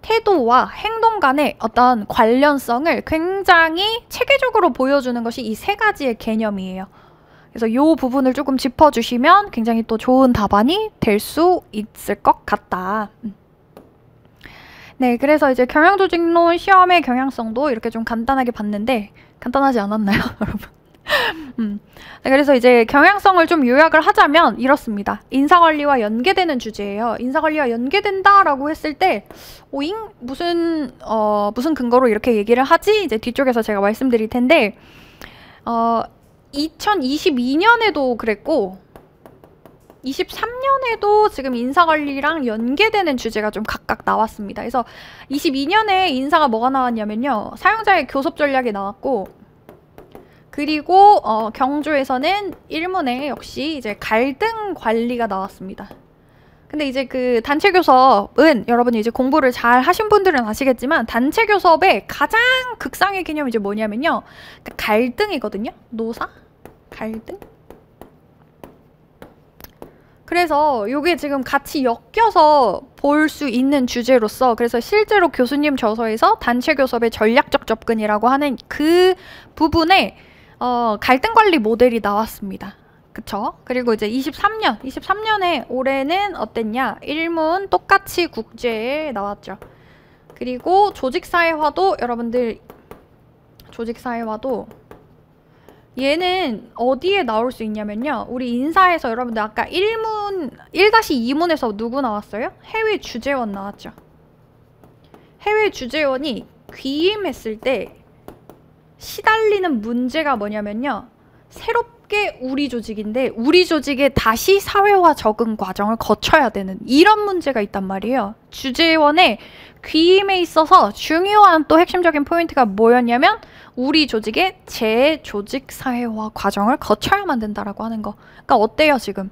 태도와 행동 간의 어떤 관련성을 굉장히 체계적으로 보여주는 것이 이 3가지의 개념이에요. 그래서 이 부분을 조금 짚어주시면 굉장히 또 좋은 답안이 될 수 있을 것 같다. 네, 그래서 이제 경영조직론 시험의 경향성도 이렇게 좀 간단하게 봤는데, 간단하지 않았나요, 여러분? 네, 그래서 이제 경향성을 좀 요약을 하자면 이렇습니다. 인사관리와 연계되는 주제예요. 인사관리와 연계된다라고 했을 때, 오잉? 무슨 근거로 이렇게 얘기를 하지? 이제 뒤쪽에서 제가 말씀드릴 텐데, 2022년에도 그랬고 23년에도 지금 인사관리랑 연계되는 주제가 좀 각각 나왔습니다. 그래서 22년에 인사가 뭐가 나왔냐면요, 사용자의 교섭 전략이 나왔고, 그리고 경조에서는 1문에 역시 이제 갈등 관리가 나왔습니다. 근데 이제 그 단체 교섭은 여러분이 이제 공부를 잘 하신 분들은 아시겠지만, 단체 교섭의 가장 극상의 개념이 이제 뭐냐면요, 갈등이거든요. 노사? 갈등? 그래서 이게 지금 같이 엮여서 볼 수 있는 주제로서, 그래서 실제로 교수님 저서에서 단체 교섭의 전략적 접근이라고 하는 그 부분에 갈등 관리 모델이 나왔습니다. 그쵸? 그리고 이제 23년에 올해는 어땠냐? 1문 똑같이 국제에 나왔죠. 그리고 조직사회화도 여러분들, 조직사회화도 얘는 어디에 나올 수 있냐면요, 우리 인사에서 여러분들 아까 1-2문에서 누구 나왔어요? 해외 주재원 나왔죠. 해외 주재원이 귀임했을 때 시달리는 문제가 뭐냐면요, 새롭게 우리 조직인데 우리 조직에 다시 사회화 적응 과정을 거쳐야 되는 이런 문제가 있단 말이에요. 주재원의 귀임에 있어서 중요한 또 핵심적인 포인트가 뭐였냐면, 우리 조직의 재조직 사회화 과정을 거쳐야만 된다라고 하는 거. 그러니까 어때요 지금?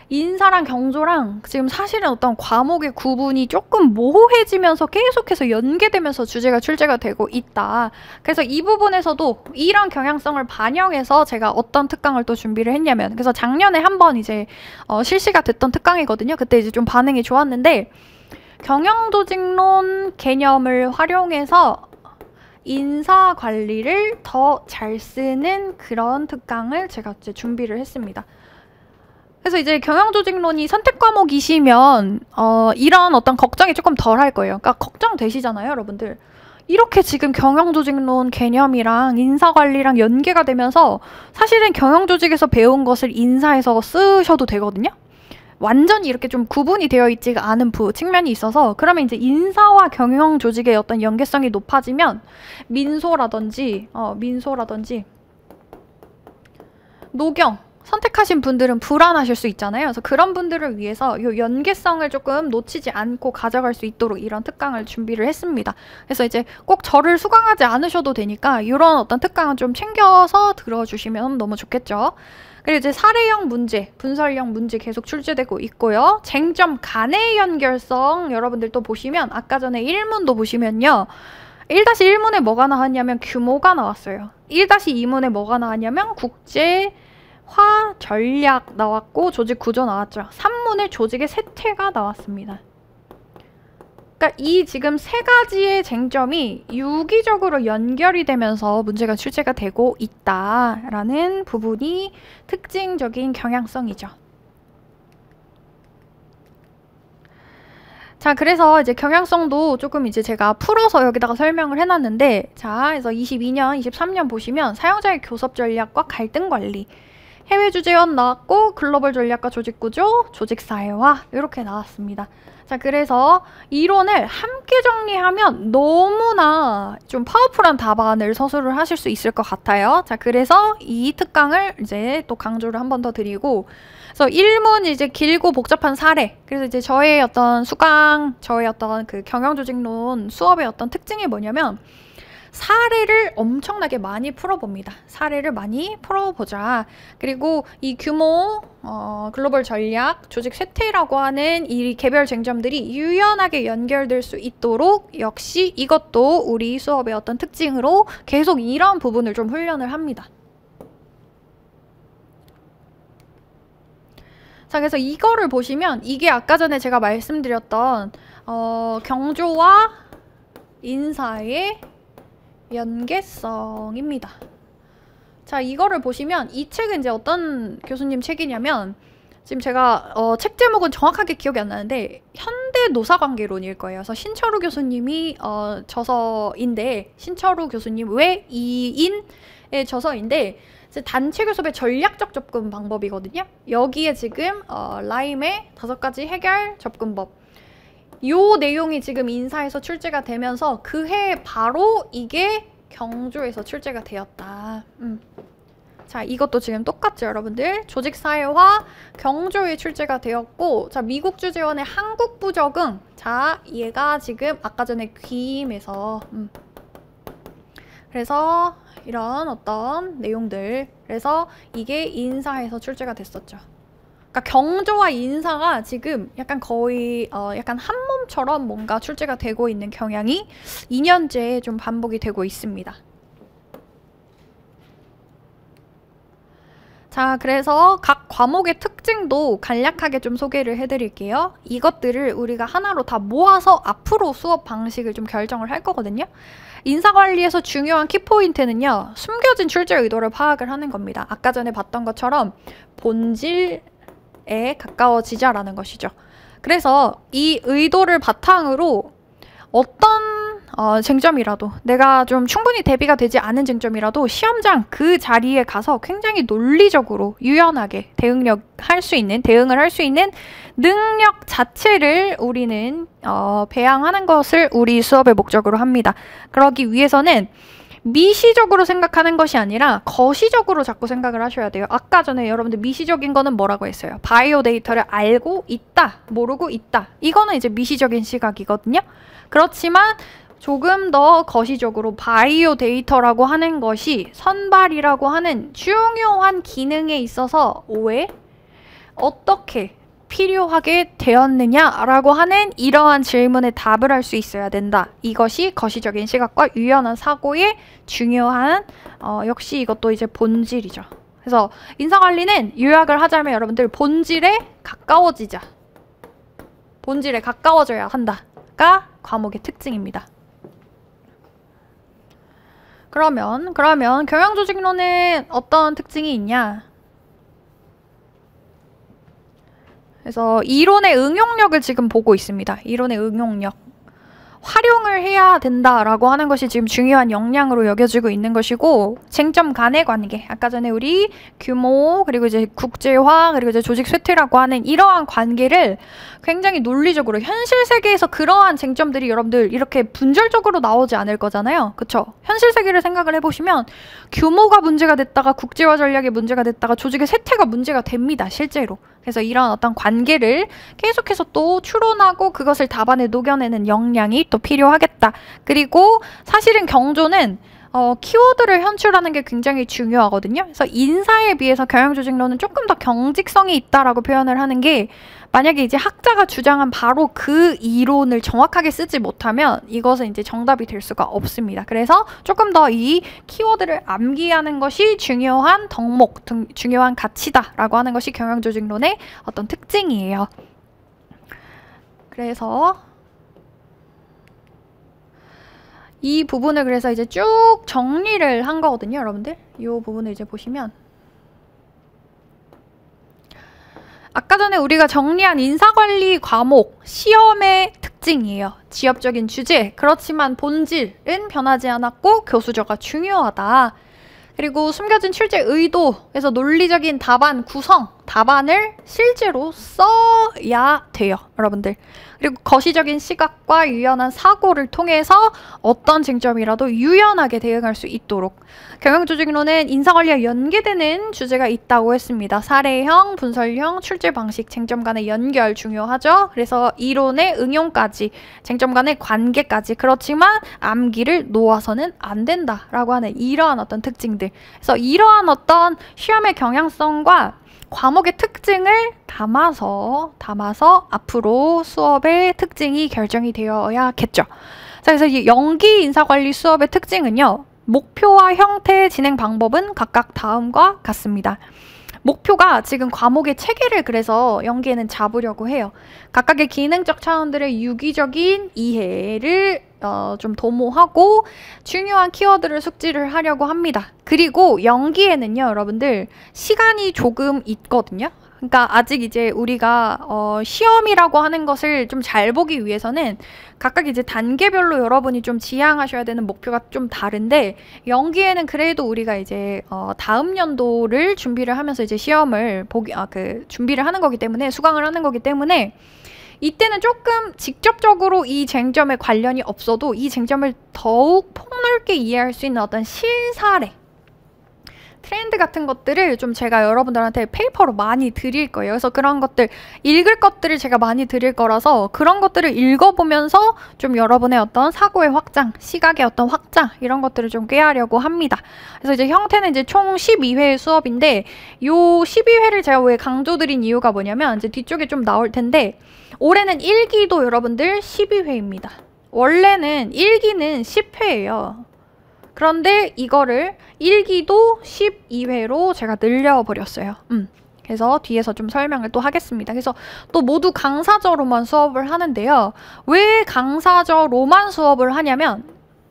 인사랑 경조랑 지금 사실은 어떤 과목의 구분이 조금 모호해지면서 계속해서 연계되면서 주제가 출제가 되고 있다. 그래서 이 부분에서도 이런 경향성을 반영해서 제가 어떤 특강을 또 준비를 했냐면, 그래서 작년에 한번 이제 실시가 됐던 특강이거든요. 그때 이제 좀 반응이 좋았는데, 경영조직론 개념을 활용해서 인사 관리를 더 잘 쓰는 그런 특강을 제가 이제 준비를 했습니다. 그래서 이제 경영조직론이 선택 과목이시면 이런 어떤 걱정이 조금 덜 할 거예요. 그러니까 걱정되시잖아요, 여러분들. 이렇게 지금 경영조직론 개념이랑 인사관리랑 연계가 되면서 사실은 경영조직에서 배운 것을 인사에서 쓰셔도 되거든요. 완전히 이렇게 좀 구분이 되어 있지가 않은 측면이 있어서, 그러면 이제 인사와 경영 조직의 어떤 연계성이 높아지면 민소라든지 노경 선택하신 분들은 불안하실 수 있잖아요. 그래서 그런 분들을 위해서 이 연계성을 조금 놓치지 않고 가져갈 수 있도록 이런 특강을 준비를 했습니다. 그래서 이제 꼭 저를 수강하지 않으셔도 되니까 이런 어떤 특강은 좀 챙겨서 들어주시면 너무 좋겠죠. 그리고 이제 사례형 문제, 분설형 문제 계속 출제되고 있고요. 쟁점 간의 연결성 여러분들 또 보시면, 아까 전에 1문도 보시면요, 1-1문에 뭐가 나왔냐면 규모가 나왔어요. 1-2문에 뭐가 나왔냐면 국제화 전략 나왔고 조직 구조 나왔죠. 한문에 조직의 쇠퇴가 나왔습니다. 그러니까 이 지금 세 가지의 쟁점이 유기적으로 연결이 되면서 문제가 출제가 되고 있다라는 부분이 특징적인 경향성이죠. 자, 그래서 이제 경향성도 조금 이제 제가 풀어서 여기다가 설명을 해놨는데, 자, 그래서 22년, 23년 보시면 사용자의 교섭 전략과 갈등 관리, 해외 주재원 나왔고 글로벌 전략과 조직 구조, 조직 사회화 이렇게 나왔습니다. 자, 그래서 이론을 함께 정리하면 너무나 좀 파워풀한 답안을 서술을 하실 수 있을 것 같아요. 자, 그래서 이 특강을 이제 또 강조를 한 번 더 드리고, 그래서 1문 이제 길고 복잡한 사례. 그래서 이제 저의 어떤 수강, 저의 어떤 그 경영조직론 수업의 어떤 특징이 뭐냐면, 사례를 엄청나게 많이 풀어봅니다. 사례를 많이 풀어보자. 그리고 이 규모, 글로벌 전략, 조직 쇠퇴라고 하는 이 개별 쟁점들이 유연하게 연결될 수 있도록 역시 이것도 우리 수업의 어떤 특징으로 계속 이런 부분을 좀 훈련을 합니다. 자, 그래서 이거를 보시면 이게 아까 전에 제가 말씀드렸던 경조와 인사의 연계성입니다. 자, 이거를 보시면 이 책은 이제 어떤 교수님 책이냐면, 지금 제가 책 제목은 정확하게 기억이 안 나는데 현대 노사관계론일 거예요. 그래서 신철우 교수님이 저서인데, 신철우 교수님 외이인의 저서인데 이제 단체 교섭의 전략적 접근 방법이거든요. 여기에 지금 라임의 5가지 해결 접근법, 요 내용이 지금 인사에서 출제가 되면서 그 해 바로 이게 경조에서 출제가 되었다. 자, 이것도 지금 똑같죠, 여러분들. 조직사회화 경조에 출제가 되었고, 자, 미국 주재원의 한국 부적응. 자, 얘가 지금 아까 전에 귀임에서 그래서 이런 어떤 내용들, 그래서 이게 인사에서 출제가 됐었죠. 그러니까 경조와 인사가 지금 약간 거의 약간 한 몸처럼 뭔가 출제가 되고 있는 경향이 2년째 좀 반복이 되고 있습니다. 자, 그래서 각 과목의 특징도 간략하게 좀 소개를 해드릴게요. 이것들을 우리가 하나로 다 모아서 앞으로 수업 방식을 좀 결정을 할 거거든요. 인사관리에서 중요한 키포인트는요, 숨겨진 출제 의도를 파악을 하는 겁니다. 아까 전에 봤던 것처럼 본질에 가까워지자라는 것이죠. 그래서 이 의도를 바탕으로 어떤 쟁점이라도, 내가 좀 충분히 대비가 되지 않은 쟁점이라도 시험장 그 자리에 가서 굉장히 논리적으로 유연하게 대응을 할 수 있는 능력 자체를 우리는 배양하는 것을 우리 수업의 목적으로 합니다. 그러기 위해서는 미시적으로 생각하는 것이 아니라 거시적으로 자꾸 생각을 하셔야 돼요. 아까 전에 여러분들 미시적인 거는 뭐라고 했어요? 바이오 데이터를 알고 있다, 모르고 있다. 이거는 이제 미시적인 시각이거든요. 그렇지만 조금 더 거시적으로 바이오 데이터라고 하는 것이 선발이라고 하는 중요한 기능에 있어서 왜, 어떻게 필요하게 되었느냐라고 하는 이러한 질문에 답을 할 수 있어야 된다. 이것이 거시적인 시각과 유연한 사고의 중요한 역시 이것도 이제 본질이죠. 그래서 인사관리는 요약을 하자면 여러분들 본질에 가까워지자. 본질에 가까워져야 한다가 과목의 특징입니다. 그러면 경영조직론에 어떤 특징이 있냐? 그래서 이론의 응용력을 지금 보고 있습니다. 이론의 응용력. 활용을 해야 된다라고 하는 것이 지금 중요한 역량으로 여겨지고 있는 것이고, 쟁점 간의 관계, 아까 전에 우리 규모, 그리고 이제 국제화, 그리고 이제 조직 쇠퇴라고 하는 이러한 관계를 굉장히 논리적으로, 현실 세계에서 그러한 쟁점들이 여러분들 이렇게 분절적으로 나오지 않을 거잖아요. 그쵸? 현실 세계를 생각을 해보시면 규모가 문제가 됐다가 국제화 전략이 문제가 됐다가 조직의 쇠퇴가 문제가 됩니다. 실제로. 그래서 이런 어떤 관계를 계속해서 또 추론하고 그것을 답안에 녹여내는 역량이 또 필요하겠다. 그리고 사실은 경조는 키워드를 현출하는 게 굉장히 중요하거든요. 그래서 인사에 비해서 경영조직론은 조금 더 경직성이 있다라고 표현을 하는 게, 만약에 이제 학자가 주장한 바로 그 이론을 정확하게 쓰지 못하면 이것은 이제 정답이 될 수가 없습니다. 그래서 조금 더 이 키워드를 암기하는 것이 중요한 덕목, 중요한 가치다라고 하는 것이 경영조직론의 어떤 특징이에요. 그래서 이 부분을 그래서 이제 쭉 정리를 한 거거든요, 여러분들. 이 부분을 이제 보시면 아까 전에 우리가 정리한 인사관리 과목, 시험의 특징이에요. 지엽적인 주제, 그렇지만 본질은 변하지 않았고 교수저가 중요하다. 그리고 숨겨진 출제 의도에서 논리적인 답안 구성, 답안을 실제로 써야 돼요, 여러분들. 그리고 거시적인 시각과 유연한 사고를 통해서 어떤 쟁점이라도 유연하게 대응할 수 있도록. 경영조직론은 인사관리와 연계되는 주제가 있다고 했습니다. 사례형, 분설형, 출제 방식, 쟁점 간의 연결 중요하죠. 그래서 이론의 응용까지, 쟁점 간의 관계까지. 그렇지만 암기를 놓아서는 안 된다라고 하는 이러한 어떤 특징들. 그래서 이러한 어떤 시험의 경향성과 과목의 특징을 담아서 앞으로 수업의 특징이 결정이 되어야겠죠. 자, 그래서 이 연기 인사관리 수업의 특징은요. 목표와 형태, 진행 방법은 각각 다음과 같습니다. 목표가 지금 과목의 체계를 그래서 연기에는 잡으려고 해요. 각각의 기능적 차원들의 유기적인 이해를 좀 도모하고 중요한 키워드를 숙지를 하려고 합니다. 그리고 연기에는요, 여러분들 시간이 조금 있거든요. 그러니까 아직 이제 우리가 시험이라고 하는 것을 좀 잘 보기 위해서는 각각 이제 단계별로 여러분이 좀 지향하셔야 되는 목표가 좀 다른데, 연기에는 그래도 우리가 이제 다음 연도를 준비를 하면서 이제 시험을 준비를 하는 거기 때문에, 수강을 하는 거기 때문에 이때는 조금 직접적으로 이 쟁점에 관련이 없어도 이 쟁점을 더욱 폭넓게 이해할 수 있는 어떤 실사례, 트렌드 같은 것들을 좀 제가 여러분들한테 페이퍼로 많이 드릴 거예요. 그래서 그런 것들, 읽을 것들을 제가 많이 드릴 거라서 그런 것들을 읽어보면서 좀 여러분의 어떤 사고의 확장, 시각의 어떤 확장, 이런 것들을 좀 꾀하려고 합니다. 그래서 이제 형태는 이제 총 12회 수업인데, 요 12회를 제가 왜 강조드린 이유가 뭐냐면, 이제 뒤쪽에 좀 나올 텐데, 올해는 1기도 여러분들 12회입니다. 원래는 1기는 10회예요. 그런데 이거를 1기도 12회로 제가 늘려버렸어요. 그래서 뒤에서 좀 설명을 또 하겠습니다. 그래서 또 모두 강사저로만 수업을 하는데요. 왜 강사저로만 수업을 하냐면,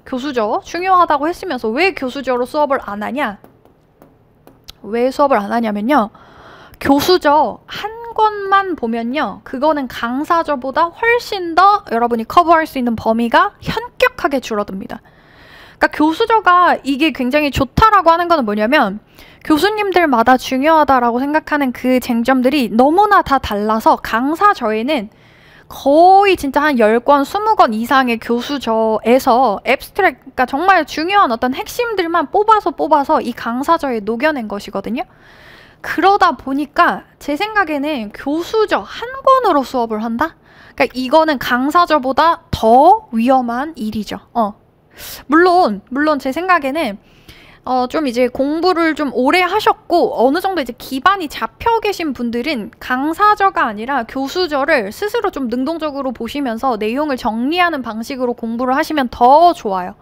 교수저 중요하다고 했으면서 왜 교수저로 수업을 안 하냐? 왜 수업을 안 하냐면요. 교수저 한 권만 보면요. 그거는 강사저보다 훨씬 더 여러분이 커버할 수 있는 범위가 현격하게 줄어듭니다. 그러니까 교수저가 이게 굉장히 좋다라고 하는 거는 뭐냐면, 교수님들마다 중요하다라고 생각하는 그 쟁점들이 너무나 다 달라서 강사저에는 거의 진짜 한 10권, 20권 이상의 교수저에서 앱스트랙, 그러니까 정말 중요한 어떤 핵심들만 뽑아서 이 강사저에 녹여낸 것이거든요. 그러다 보니까 제 생각에는 교수저 한 권으로 수업을 한다? 그러니까 이거는 강사저보다 더 위험한 일이죠. 물론 제 생각에는 좀 이제 공부를 좀 오래 하셨고 어느 정도 이제 기반이 잡혀 계신 분들은 강사저가 아니라 교수저를 스스로 좀 능동적으로 보시면서 내용을 정리하는 방식으로 공부를 하시면 더 좋아요.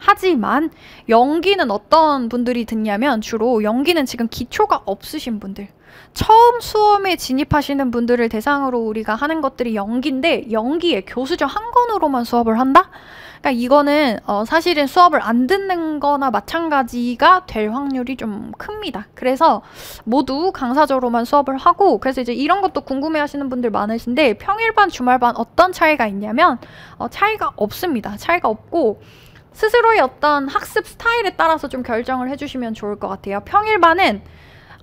하지만 연기는 어떤 분들이 듣냐면, 주로 연기는 지금 기초가 없으신 분들, 처음 수험에 진입하시는 분들을 대상으로 우리가 하는 것들이 연기인데, 연기에 교수저 한 권으로만 수업을 한다? 그러니까 이거는 사실은 수업을 안 듣는 거나 마찬가지가 될 확률이 좀 큽니다. 그래서 모두 강사저로만 수업을 하고, 그래서 이제 이런 것도 궁금해 하시는 분들 많으신데, 평일반, 주말반 어떤 차이가 있냐면 차이가 없습니다. 차이가 없고 스스로의 어떤 학습 스타일에 따라서 좀 결정을 해주시면 좋을 것 같아요. 평일반은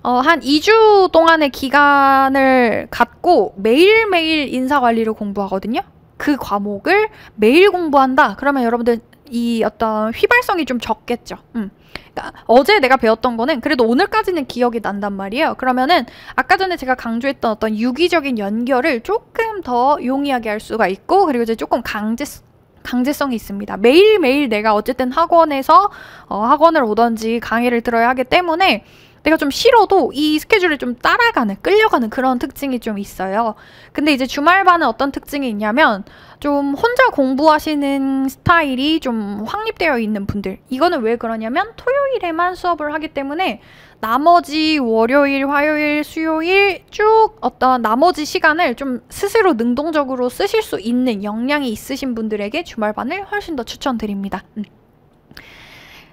한 2주 동안의 기간을 갖고 매일매일 인사관리를 공부하거든요. 그 과목을 매일 공부한다? 그러면 여러분들 이 어떤 휘발성이 좀 적겠죠. 그러니까 어제 내가 배웠던 거는 그래도 오늘까지는 기억이 난단 말이에요. 그러면은 아까 전에 제가 강조했던 어떤 유기적인 연결을 조금 더 용이하게 할 수가 있고, 그리고 이제 조금 강제성이 있습니다. 매일매일 내가 어쨌든 학원에서 학원을 오던지 강의를 들어야 하기 때문에 내가 좀 싫어도 이 스케줄에 좀 따라가는, 끌려가는 그런 특징이 좀 있어요. 근데 이제 주말반은 어떤 특징이 있냐면 좀 혼자 공부하시는 스타일이 좀 확립되어 있는 분들. 이거는 왜 그러냐면 토요일에만 수업을 하기 때문에 나머지 월요일, 화요일, 수요일 쭉 어떤 나머지 시간을 좀 스스로 능동적으로 쓰실 수 있는 역량이 있으신 분들에게 주말반을 훨씬 더 추천드립니다.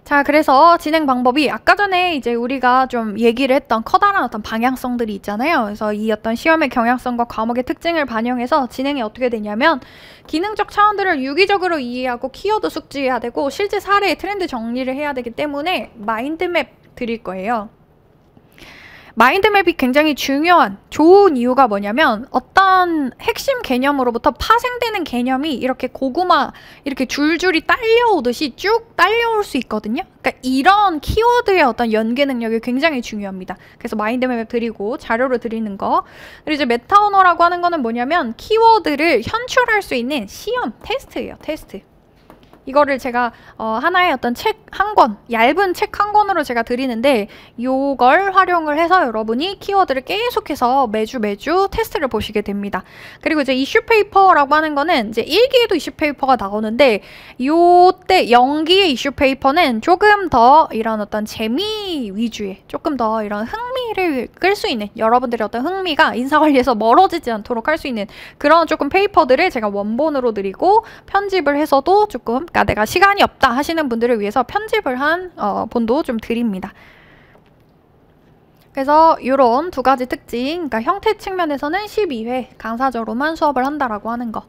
자, 그래서 진행 방법이 아까 전에 이제 우리가 좀 얘기를 했던 커다란 어떤 방향성들이 있잖아요. 그래서 이 어떤 시험의 경향성과 과목의 특징을 반영해서 진행이 어떻게 되냐면 기능적 차원들을 유기적으로 이해하고 키워드 숙지해야 되고 실제 사례의 트렌드 정리를 해야 되기 때문에 마인드맵 드릴 거예요. 마인드맵이 굉장히 중요한, 좋은 이유가 뭐냐면 어떤 핵심 개념으로부터 파생되는 개념이 이렇게 고구마 이렇게 줄줄이 딸려오듯이 쭉 딸려올 수 있거든요. 그러니까 이런 키워드의 어떤 연계 능력이 굉장히 중요합니다. 그래서 마인드맵 드리고 자료를 드리는 거. 그리고 이제 메타 언어라고 하는 거는 뭐냐면 키워드를 현출할 수 있는 시험, 테스트예요. 테스트. 이거를 제가 하나의 어떤 책 한 권, 얇은 책 한 권으로 제가 드리는데 요걸 활용을 해서 여러분이 키워드를 계속해서 매주 테스트를 보시게 됩니다. 그리고 이제 이슈 페이퍼라고 하는 거는 이제 1기에도 이슈 페이퍼가 나오는데 요때 0기의 이슈 페이퍼는 조금 더 이런 어떤 재미 위주의 조금 더 이런 흥미를 끌 수 있는 여러분들의 어떤 흥미가 인사관리에서 멀어지지 않도록 할 수 있는 그런 조금 페이퍼들을 제가 원본으로 드리고 편집을 해서도 조금 그러니까 내가 시간이 없다 하시는 분들을 위해서 편집을 한 본도 좀 드립니다. 그래서 이런 두 가지 특징, 그러니까 형태 측면에서는 12회 강사저로만 수업을 한다라고 하는 거.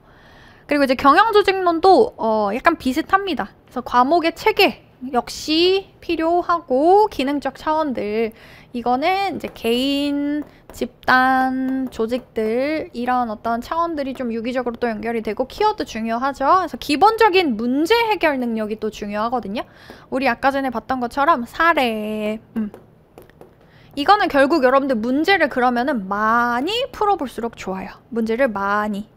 그리고 이제 경영조직론도 약간 비슷합니다. 그래서 과목의 체계 역시 필요하고 기능적 차원들 이거는 이제 개인, 집단, 조직들 이런 어떤 차원들이 좀 유기적으로 또 연결이 되고 키워드 중요하죠. 그래서 기본적인 문제 해결 능력이 또 중요하거든요. 우리 아까 전에 봤던 것처럼 사례 이거는 결국 여러분들 문제를 그러면은 많이 풀어볼수록 좋아요. 문제를 많이.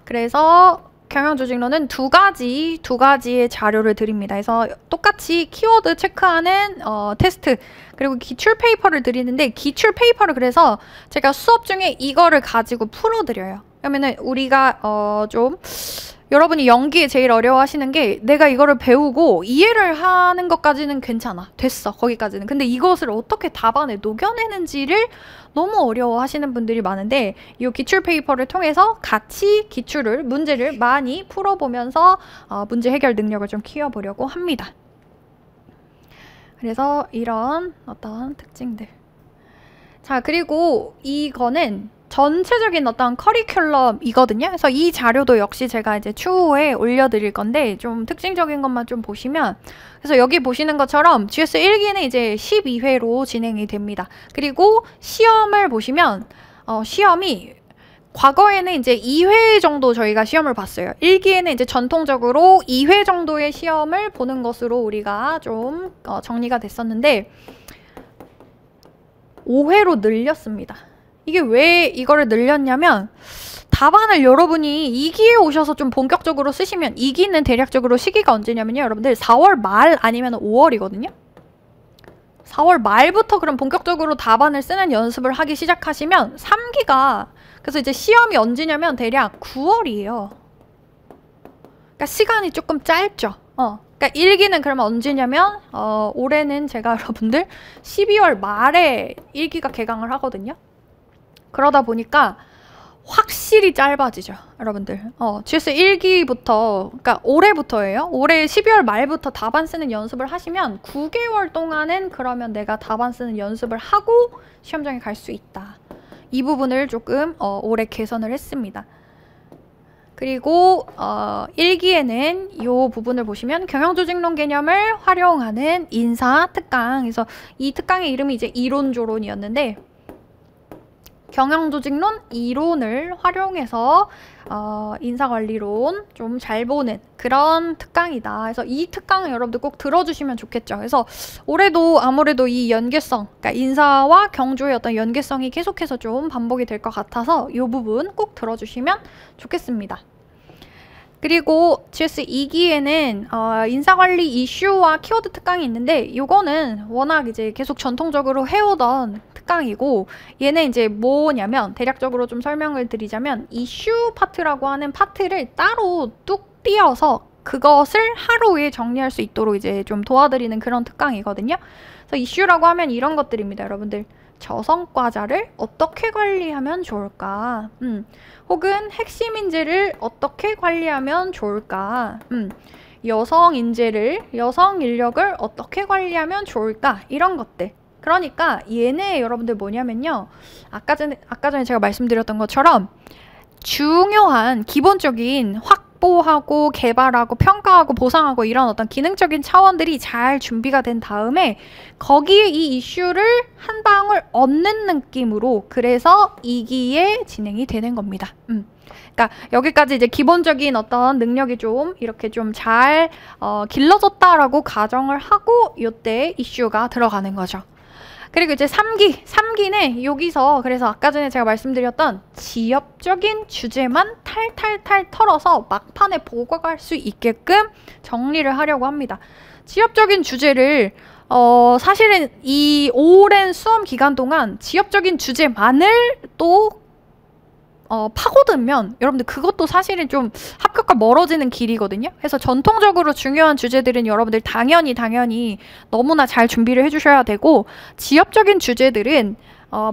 그래서 경영조직론은 두 가지의 자료를 드립니다. 그래서 똑같이 키워드 체크하는 테스트 그리고 기출 페이퍼를 드리는데 기출 페이퍼를 그래서 제가 수업 중에 이거를 가지고 풀어드려요. 그러면은 우리가 좀 여러분이 연기에 제일 어려워하시는 게 내가 이거를 배우고 이해를 하는 것까지는 괜찮아. 됐어. 거기까지는. 근데 이것을 어떻게 답안에 녹여내는지를 너무 어려워하시는 분들이 많은데 이 기출 페이퍼를 통해서 같이 문제를 많이 풀어보면서 문제 해결 능력을 좀 키워보려고 합니다. 그래서 이런 어떤 특징들. 자, 그리고 이거는 전체적인 어떤 커리큘럼이거든요. 그래서 이 자료도 역시 제가 이제 추후에 올려드릴 건데 좀 특징적인 것만 좀 보시면 그래서 여기 보시는 것처럼 GS 1기는 이제 12회로 진행이 됩니다. 그리고 시험을 보시면 시험이 과거에는 이제 2회 정도 저희가 시험을 봤어요. 1기에는 이제 전통적으로 2회 정도의 시험을 보는 것으로 우리가 좀 정리가 됐었는데 5회로 늘렸습니다. 이게 왜 이거를 늘렸냐면 답안을 여러분이 2기에 오셔서 좀 본격적으로 쓰시면 2기는 대략적으로 시기가 언제냐면요. 여러분들 4월 말 아니면 5월이거든요. 4월 말부터 그럼 본격적으로 답안을 쓰는 연습을 하기 시작하시면 3기가 그래서 이제 시험이 언제냐면 대략 9월이에요. 그러니까 시간이 조금 짧죠. 그러니까 1기는 그러면 언제냐면 올해는 제가 여러분들 12월 말에 1기가 개강을 하거든요. 그러다 보니까 확실히 짧아지죠, 여러분들. GS 1기부터, 그러니까 올해부터예요. 올해 12월 말부터 답안 쓰는 연습을 하시면 9개월 동안은 그러면 내가 답안 쓰는 연습을 하고 시험장에 갈 수 있다. 이 부분을 조금 올해 개선을 했습니다. 그리고 1기에는 이 부분을 보시면 경영조직론 개념을 활용하는 인사 특강. 그래서 이 특강의 이름이 이제 이론조론이었는데 경영조직론 이론을 활용해서 인사관리론 좀 잘 보는 그런 특강이다. 그래서 이 특강은 여러분들 꼭 들어주시면 좋겠죠. 그래서 올해도 아무래도 이 연계성, 그러니까 인사와 경조의 어떤 연계성이 계속해서 좀 반복이 될 것 같아서 이 부분 꼭 들어주시면 좋겠습니다. 그리고 GS 2기에는 인사관리 이슈와 키워드 특강이 있는데 이거는 워낙 이제 계속 전통적으로 해오던 특강이고 얘는 이제 뭐냐면 대략적으로 좀 설명을 드리자면 이슈 파트라고 하는 파트를 따로 뚝 띄어서 그것을 하루에 정리할 수 있도록 이제 좀 도와드리는 그런 특강이거든요. 그래서 이슈라고 하면 이런 것들입니다, 여러분들. 저성과자를 어떻게 관리하면 좋을까? 혹은 핵심 인재를 어떻게 관리하면 좋을까? 여성 인력을 어떻게 관리하면 좋을까? 이런 것들. 그러니까 얘네 여러분들 뭐냐면요. 아까 전에 제가 말씀드렸던 것처럼 중요한 기본적인 확보하고 개발하고 평가하고 보상하고 이런 어떤 기능적인 차원들이 잘 준비가 된 다음에 거기에 이 이슈를 한 방울 얻는 느낌으로 그래서 2기에 진행이 되는 겁니다. 그러니까 여기까지 이제 기본적인 어떤 능력이 좀 이렇게 좀 잘 길러졌다라고 가정을 하고 이때 이슈가 들어가는 거죠. 그리고 이제 3기는 여기서 그래서 아까 전에 제가 말씀드렸던 지역적인 주제만 탈탈탈 털어서 막판에 보고 갈 수 있게끔 정리를 하려고 합니다. 지역적인 주제를 사실은 이 오랜 수험 기간 동안 지역적인 주제만을 또 파고들면 여러분들 그것도 사실은 좀 합격과 멀어지는 길이거든요. 그래서 전통적으로 중요한 주제들은 여러분들 당연히 너무나 잘 준비를 해주셔야 되고 지역적인 주제들은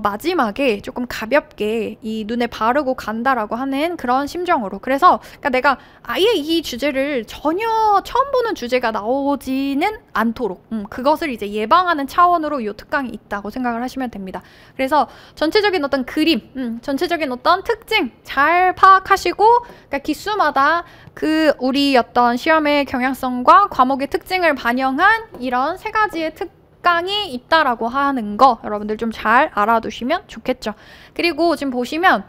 마지막에 조금 가볍게 이 눈에 바르고 간다라고 하는 그런 심정으로 그래서 그러니까 내가 아예 이 주제를 전혀 처음 보는 주제가 나오지는 않도록 그것을 이제 예방하는 차원으로 이 특강이 있다고 생각을 하시면 됩니다. 그래서 전체적인 어떤 그림, 전체적인 어떤 특징 잘 파악하시고 그러니까 기수마다 그 우리 어떤 시험의 경향성과 과목의 특징을 반영한 이런 세 가지의 특강이 있다라고 하는 거 여러분들 좀 잘 알아두시면 좋겠죠. 그리고 지금 보시면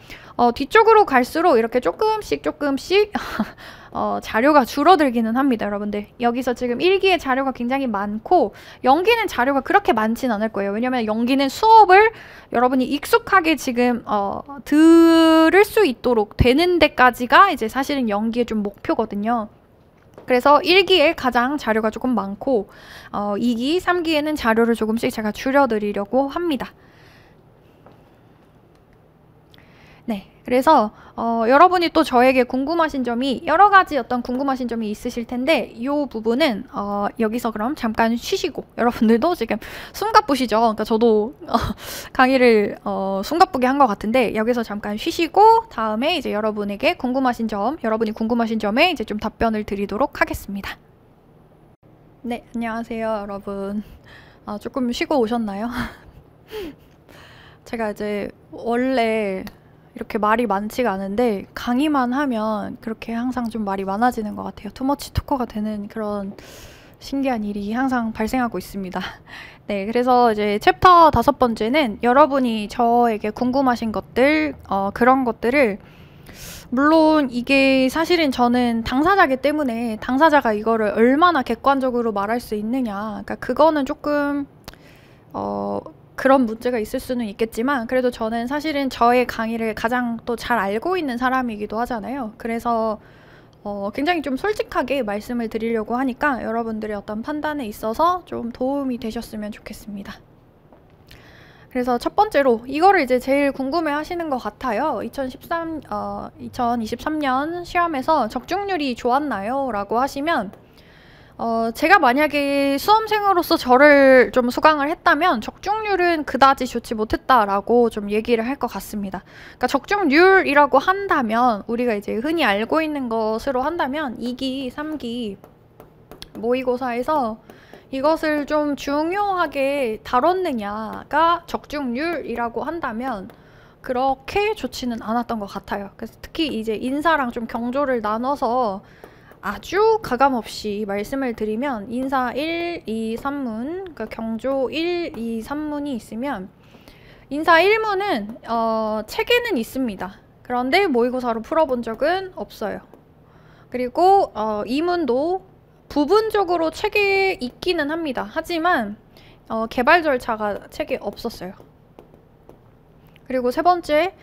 뒤쪽으로 갈수록 이렇게 조금씩 자료가 줄어들기는 합니다, 여러분들. 여기서 지금 1기의 자료가 굉장히 많고 연기는 자료가 그렇게 많진 않을 거예요. 왜냐면 연기는 수업을 여러분이 익숙하게 지금 들을 수 있도록 되는 데까지가 이제 사실은 연기의 좀 목표거든요. 그래서 1기에 가장 자료가 조금 많고 2기, 3기에는 자료를 조금씩 제가 줄여드리려고 합니다. 네, 그래서 여러분이 또 저에게 궁금하신 점이 여러 가지 어떤 궁금하신 점이 있으실 텐데 이 부분은 여기서 그럼 잠깐 쉬시고 여러분들도 지금 숨가쁘시죠? 그러니까 저도 강의를 숨가쁘게 한 것 같은데 여기서 잠깐 쉬시고 다음에 이제 여러분이 궁금하신 점에 이제 좀 답변을 드리도록 하겠습니다. 네, 안녕하세요, 여러분. 조금 쉬고 오셨나요? 제가 이제 원래 이렇게 말이 많지가 않은데 강의만 하면 그렇게 항상 좀 말이 많아지는 것 같아요. 투머치 토커가 되는 그런 신기한 일이 항상 발생하고 있습니다. 네, 그래서 이제 챕터 5번째는 여러분이 저에게 궁금하신 것들 그런 것들을 물론 이게 사실은 저는 당사자이기 때문에 당사자가 이거를 얼마나 객관적으로 말할 수 있느냐 그러니까 그거는 조금 그런 문제가 있을 수는 있겠지만 그래도 저는 사실은 저의 강의를 가장 또 잘 알고 있는 사람이기도 하잖아요. 그래서 굉장히 좀 솔직하게 말씀을 드리려고 하니까 여러분들의 어떤 판단에 있어서 좀 도움이 되셨으면 좋겠습니다. 그래서 첫 번째로 이거를 이제 제일 궁금해 하시는 것 같아요. 2023년 시험에서 적중률이 좋았나요? 라고 하시면 제가 만약에 수험생으로서 저를 좀 수강을 했다면 적중률은 그다지 좋지 못했다라고 좀 얘기를 할 것 같습니다. 그러니까 적중률이라고 한다면 우리가 이제 흔히 알고 있는 것으로 한다면 2기, 3기 모의고사에서 이것을 좀 중요하게 다뤘느냐가 적중률이라고 한다면 그렇게 좋지는 않았던 것 같아요. 그래서 특히 이제 인사랑 좀 경조를 나눠서 아주 가감없이 말씀을 드리면 인사 1, 2, 3문 그러니까 경조 1, 2, 3문이 있으면 인사 1문은 책에는 있습니다. 그런데 모의고사로 풀어본 적은 없어요. 그리고 2문도 부분적으로 책에 있기는 합니다. 하지만 개발 절차가 책에 없었어요. 그리고 세 번째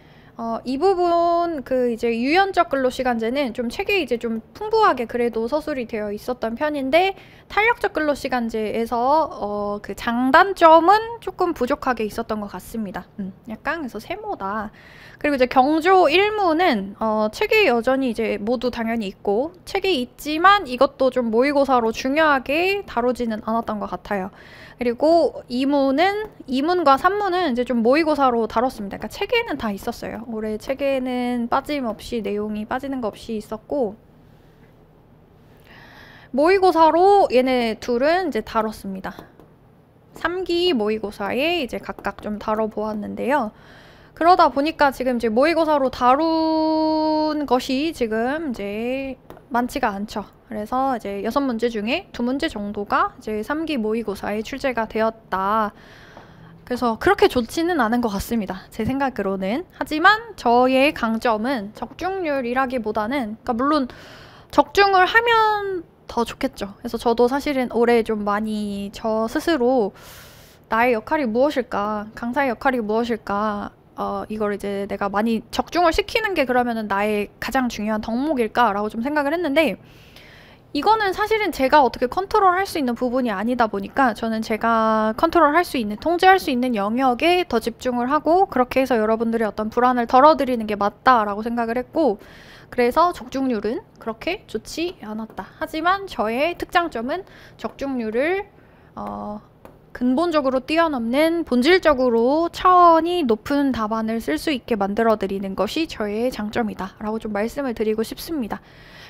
이 부분 이제 유연적 근로시간제는 좀 책에 이제 좀 풍부하게 그래도 서술이 되어 있었던 편인데 탄력적 근로시간제에서 그 장단점은 조금 부족하게 있었던 것 같습니다. 약간 그래서 세모다. 그리고 이제 경조 1무는 책에 여전히 이제 모두 당연히 있고 책에 있지만 이것도 좀 모의고사로 중요하게 다루지는 않았던 것 같아요. 그리고 2문과 3문은 이제 좀 모의고사로 다뤘습니다. 그러니까 책에는 다 있었어요. 올해 책에는 빠짐없이 내용이 빠지는 거 없이 있었고 모의고사로 얘네 둘은 이제 다뤘습니다. 3기 모의고사에 이제 각각 좀 다뤄보았는데요. 그러다 보니까 지금 이제 모의고사로 다룬 것이 지금 이제 많지가 않죠. 그래서 이제 6문제 중에 2문제 정도가 이제 3기 모의고사에 출제가 되었다. 그래서 그렇게 좋지는 않은 것 같습니다. 제 생각으로는. 하지만 저의 강점은 적중률이라기보다는 그러니까 물론 적중을 하면 더 좋겠죠. 그래서 저도 사실은 올해 좀 많이 저 스스로 나의 역할이 무엇일까, 강사의 역할이 무엇일까, 이걸 이제 내가 많이 적중을 시키는 게 그러면은 나의 가장 중요한 덕목일까라고 좀 생각을 했는데 이거는 사실은 제가 어떻게 컨트롤할 수 있는 부분이 아니다 보니까 저는 제가 컨트롤할 수 있는, 통제할 수 있는 영역에 더 집중을 하고 그렇게 해서 여러분들의 어떤 불안을 덜어드리는 게 맞다라고 생각을 했고 그래서 적중률은 그렇게 좋지 않았다. 하지만 저의 특장점은 적중률을 근본적으로 뛰어넘는 본질적으로 차원이 높은 답안을 쓸 수 있게 만들어드리는 것이 저의 장점이다 라고 좀 말씀을 드리고 싶습니다.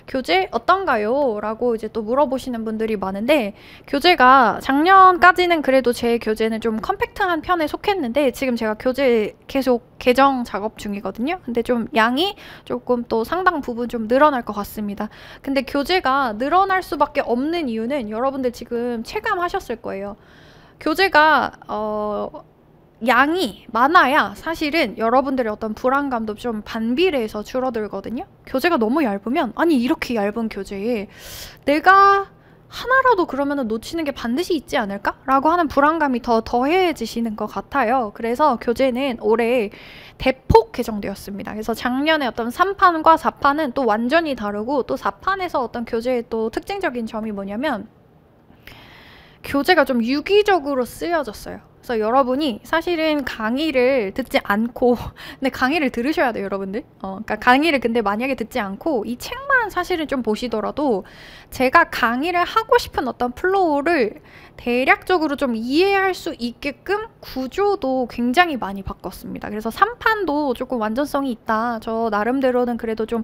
교재 어떤가요? 라고 이제 또 물어보시는 분들이 많은데 교재가 작년까지는 그래도 제 교재는 좀 컴팩트한 편에 속했는데 지금 제가 교재 계속 개정 작업 중이거든요. 근데 좀 양이 조금 또 상당 부분 좀 늘어날 것 같습니다. 근데 교재가 늘어날 수밖에 없는 이유는 여러분들 지금 체감하셨을 거예요. 교재가 양이 많아야 사실은 여러분들의 어떤 불안감도 좀 반비례해서 줄어들거든요. 교재가 너무 얇으면 아니 이렇게 얇은 교재에 내가 하나라도 그러면은 놓치는 게 반드시 있지 않을까? 라고 하는 불안감이 더 더해지시는 것 같아요. 그래서 교재는 올해 대폭 개정되었습니다. 그래서 작년에 어떤 3판과 4판은 또 완전히 다르고 또 4판에서 어떤 교재의 또 특징적인 점이 뭐냐면 교재가 좀 유기적으로 쓰여졌어요. 그래서 여러분이 사실은 강의를 듣지 않고 근데 강의를 들으셔야 돼요, 여러분들. 그러니까 강의를 근데 만약에 듣지 않고 이 책만 사실은 좀 보시더라도 제가 강의를 하고 싶은 어떤 플로우를 대략적으로 좀 이해할 수 있게끔 구조도 굉장히 많이 바꿨습니다. 그래서 3판도 조금 완전성이 있다. 저 나름대로는 그래도 좀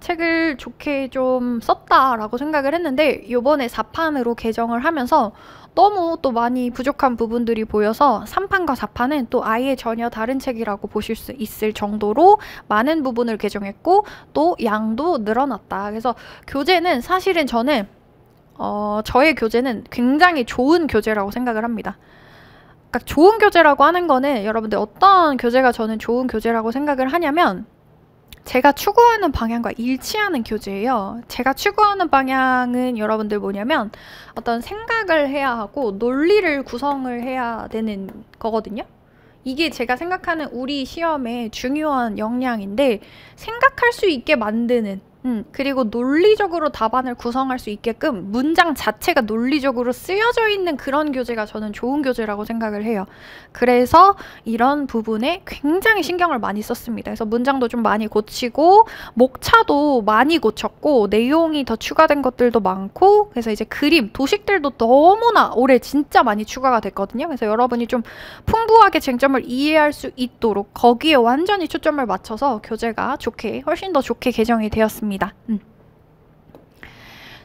책을 좋게 좀 썼다라고 생각을 했는데 요번에 4판으로 개정을 하면서 너무 또 많이 부족한 부분들이 보여서 3판과 4판은 또 아예 전혀 다른 책이라고 보실 수 있을 정도로 많은 부분을 개정했고 또 양도 늘어났다. 그래서 교재는 사실은 저는 저의 교재는 굉장히 좋은 교재라고 생각을 합니다. 그러니까 좋은 교재라고 하는 거는 여러분들 어떤 교재가 저는 좋은 교재라고 생각을 하냐면 제가 추구하는 방향과 일치하는 교재예요. 제가 추구하는 방향은 여러분들 뭐냐면 어떤 생각을 해야 하고 논리를 구성을 해야 되는 거거든요. 이게 제가 생각하는 우리 시험의 중요한 역량인데 생각할 수 있게 만드는 그리고 논리적으로 답안을 구성할 수 있게끔 문장 자체가 논리적으로 쓰여져 있는 그런 교재가 저는 좋은 교재라고 생각을 해요. 그래서 이런 부분에 굉장히 신경을 많이 썼습니다. 그래서 문장도 좀 많이 고치고 목차도 많이 고쳤고 내용이 더 추가된 것들도 많고 그래서 이제 그림, 도식들도 너무나 올해 진짜 많이 추가가 됐거든요. 그래서 여러분이 좀 풍부하게 쟁점을 이해할 수 있도록 거기에 완전히 초점을 맞춰서 교재가 훨씬 더 좋게 개정이 되었습니다.